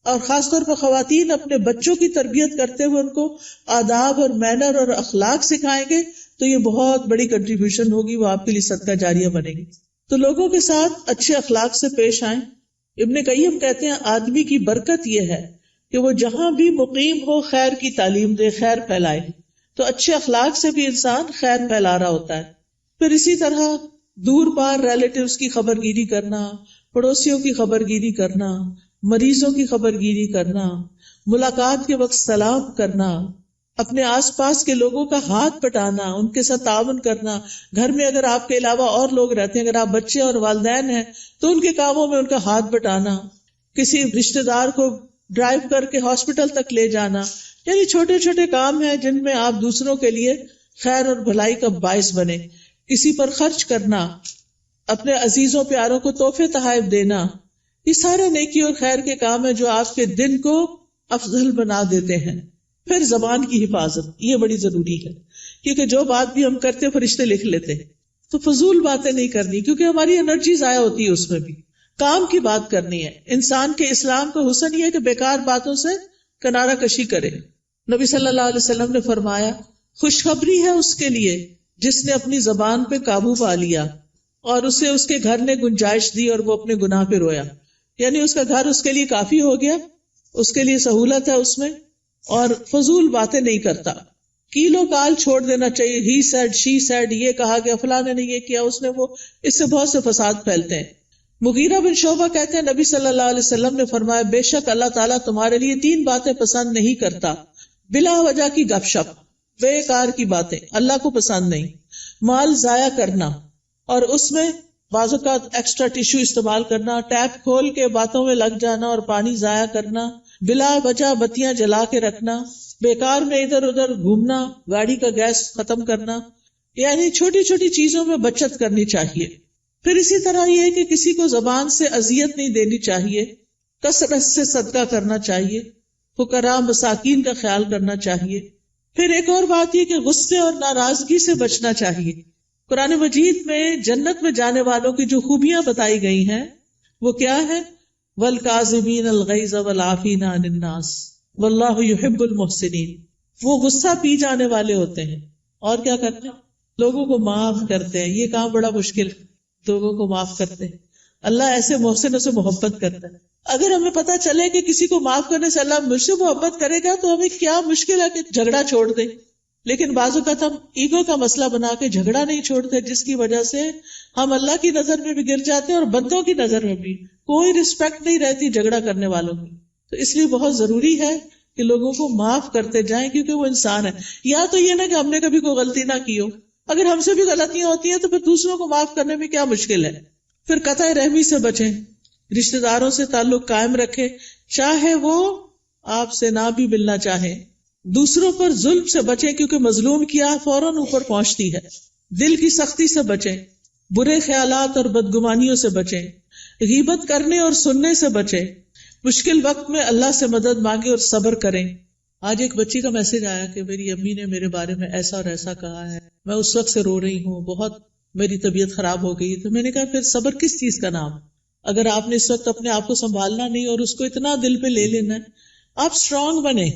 اور خاص طور پر خواتین اپنے بچوں کی تربیت کرتے ہوئے ان کو آداب اور مینر اور اخلاق سکھائیں گے تو یہ بہت بڑی کنٹریبیوشن ہوگی، وہ آپ کے لیے صدقہ جاریہ بنے گی. تو لوگوں کے ساتھ اچھے اخلاق سے پیش آئیں. ابن قیم کہتے ہیں آدمی کی برکت یہ ہے کہ وہ جہاں بھی مقیم ہو خیر کی تعلیم دے، خیر پھیلائے. تو اچھے اخلاق سے بھی انسان خیر پھیلا رہا ہوتا ہے. پھر اسی طرح دور پار ریلیٹیوز کی خبر گیری کرنا، پڑوسیوں کی خبر گیری کرنا، مریضوں کی خبر گیری کرنا، ملاقات کے وقت سلام کرنا، اپنے آس پاس کے لوگوں کا ہاتھ پٹانا، ان کے ساتھ تعاون کرنا. گھر میں اگر آپ کے علاوہ اور لوگ رہتے ہیں، اگر آپ بچے اور والدین ہیں تو ان کے کاموں میں ان کا ہاتھ بٹانا، کسی رشتہ دار کو ڈرائیو کر کے ہاسپٹل تک لے جانا. یعنی چھوٹے چھوٹے کام ہیں جن میں آپ دوسروں کے لیے خیر اور بھلائی کا باعث بنے. کسی پر خرچ کرنا، اپنے عزیزوں پیاروں کو تحفے تحائف دینا، یہ سارے نیکی اور خیر کے کام ہیں جو آپ کے دن کو افضل بنا دیتے ہیں. پھر زبان کی حفاظت، یہ بڑی ضروری ہے، کیونکہ جو بات بھی ہم کرتے فرشتے لکھ لیتے ہیں. تو فضول باتیں نہیں کرنی، کیونکہ ہماری انرجی ضائع ہوتی ہے اس میں بھی. کام کی بات کرنی ہے. انسان کے اسلام کا حسن یہ ہے کہ بیکار باتوں سے کنارہ کشی کرے. نبی صلی اللہ علیہ وسلم نے فرمایا خوشخبری ہے اس کے لیے جس نے اپنی زبان پہ قابو پا لیا اور اسے اس کے گھر نے گنجائش دی اور وہ اپنے گناہ پہ رویا. یعنی اس کا گھر اس کے لیے کافی ہو گیا، اس کے لیے سہولت ہے اس میں، اور فضول باتیں نہیں کرتا. کیلو کال چھوڑ دینا چاہیے. ہی سیڈ، شی سیڈ، یہ کہا گیا، فلاں نے یہ کیا، اس نے وہ، اس سے بہت سے فساد پھیلتے ہیں. مغیرہ بن شعبہ کہتے ہیں نبی صلی اللہ علیہ وسلم نے فرمایا بے شک اللہ تعالیٰ تمہارے لیے 3 باتیں پسند نہیں کرتا. بلا وجہ کی گپ شپ، بیکار کی باتیں اللہ کو پسند نہیں. مال ضائع کرنا، اور اس میں بعض اوقات ایکسٹرا ٹیشو استعمال کرنا، ٹیپ کھول کے باتوں میں لگ جانا اور پانی ضائع کرنا، بلا وجہ بتیاں جلا کے رکھنا، بیکار میں ادھر ادھر گھومنا، گاڑی کا گیس ختم کرنا. یعنی چھوٹی چھوٹی چیزوں میں بچت کرنی چاہیے. پھر اسی طرح یہ ہے کہ کسی کو زبان سے اذیت نہیں دینی چاہیے، کثرت سے صدقہ کرنا چاہیے، فقراء مساکین کا خیال کرنا چاہیے. پھر ایک اور بات یہ کہ غصے اور ناراضگی سے بچنا چاہیے. قرآن مجید میں جنت میں جانے والوں کی جو خوبیاں بتائی گئی ہیں وہ کیا ہے؟ وَالْكَاظِمِينَ الْغَيْظَ وَالْعَافِينَ عَنِ النَّاسِ وَاللَّهُ يُحِبُّ الْمُحْسِنِينَ. وہ غصہ پی جانے والے ہوتے ہیں اور کیا کرتے ہیں؟ لوگوں کو معاف کرتے ہیں. یہ کام بڑا مشکل ہے، لوگوں کو معاف کرتے ہیں. اللہ ایسے محسنوں سے محبت کرتا ہے. اگر ہمیں پتا چلے کہ کسی کو معاف کرنے سے اللہ مجھ سے محبت کرے گا تو ہمیں کیا مشکل ہے کہ جھگڑا چھوڑ دیں. لیکن بعض اوقات ہم ایگو کا مسئلہ بنا کے جھگڑا نہیں چھوڑتے، جس کی وجہ سے ہم اللہ کی نظر میں بھی گر جاتے ہیں اور بندوں کی نظر میں بھی. کوئی رسپیکٹ نہیں رہتی جھگڑا کرنے والوں کی. تو اس لیے بہت ضروری ہے کہ لوگوں کو معاف کرتے جائیں، کیونکہ وہ انسان ہے. یا تو یہ نہ کہ ہم نے کبھی کوئی غلطی نہ کی ہو، اگر ہم سے بھی غلطیاں ہوتی ہیں تو پھر دوسروں کو معاف کرنے میں کیا مشکل ہے. پھر قطع رحمی سے بچیں، رشتہ داروں سے تعلق قائم رکھیں، چاہے وہ آپ سے نہ بھی ملنا چاہیں. دوسروں پر ظلم سے بچیں، کیونکہ مظلوم کی آہ فوراً اوپر پہنچتی ہے. دل کی سختی سے بچیں، برے خیالات اور بدگمانیوں سے بچیں، غیبت کرنے اور سننے سے بچیں. مشکل وقت میں اللہ سے مدد مانگیں اور صبر کریں. آج ایک بچی کا میسج آیا کہ میری امی نے میرے بارے میں ایسا اور ایسا کہا ہے، میں اس وقت سے رو رہی ہوں، بہت میری طبیعت خراب ہو گئی. تو میں نے کہا پھر صبر کس چیز کا نام؟ اگر آپ نے اس وقت اپنے آپ کو سنبھالنا نہیں اور اس کو اتنا دل پہ لے لینا ہے، آپ اسٹرانگ بنیں.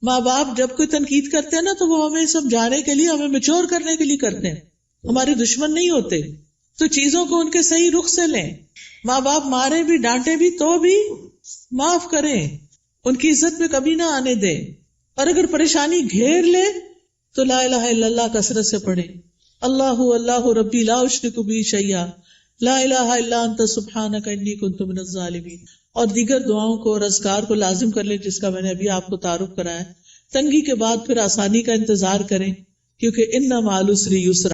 ماں باپ جب کوئی تنقید کرتے ہیں نا تو وہ ہمیں سمجھانے کے لیے، ہمیں میچور کرنے کے لیے کرتے ہیں، ہمارے دشمن نہیں ہوتے. تو چیزوں کو ان کے صحیح رخ سے لیں. ماں باپ مارے بھی ڈانٹے بھی تو بھی معاف کریں، ان کی عزت میں کمی نہ آنے دیں. اور اگر پریشانی گھیر لے تو لا الہ الا اللہ کثرت سے پڑھیں. اللہ اللہ ربی لا اشرک بہ شیئا لا الہ الا انت سبحانک انی کنت من الظالمین. اور دیگر دعاؤں کو اور اذکار کو لازم کر لیں، جس کا میں نے ابھی آپ کو تعارف کرایا. تنگی کے بعد پھر آسانی کا انتظار کریں، کیونکہ ان مع العسر یسرا.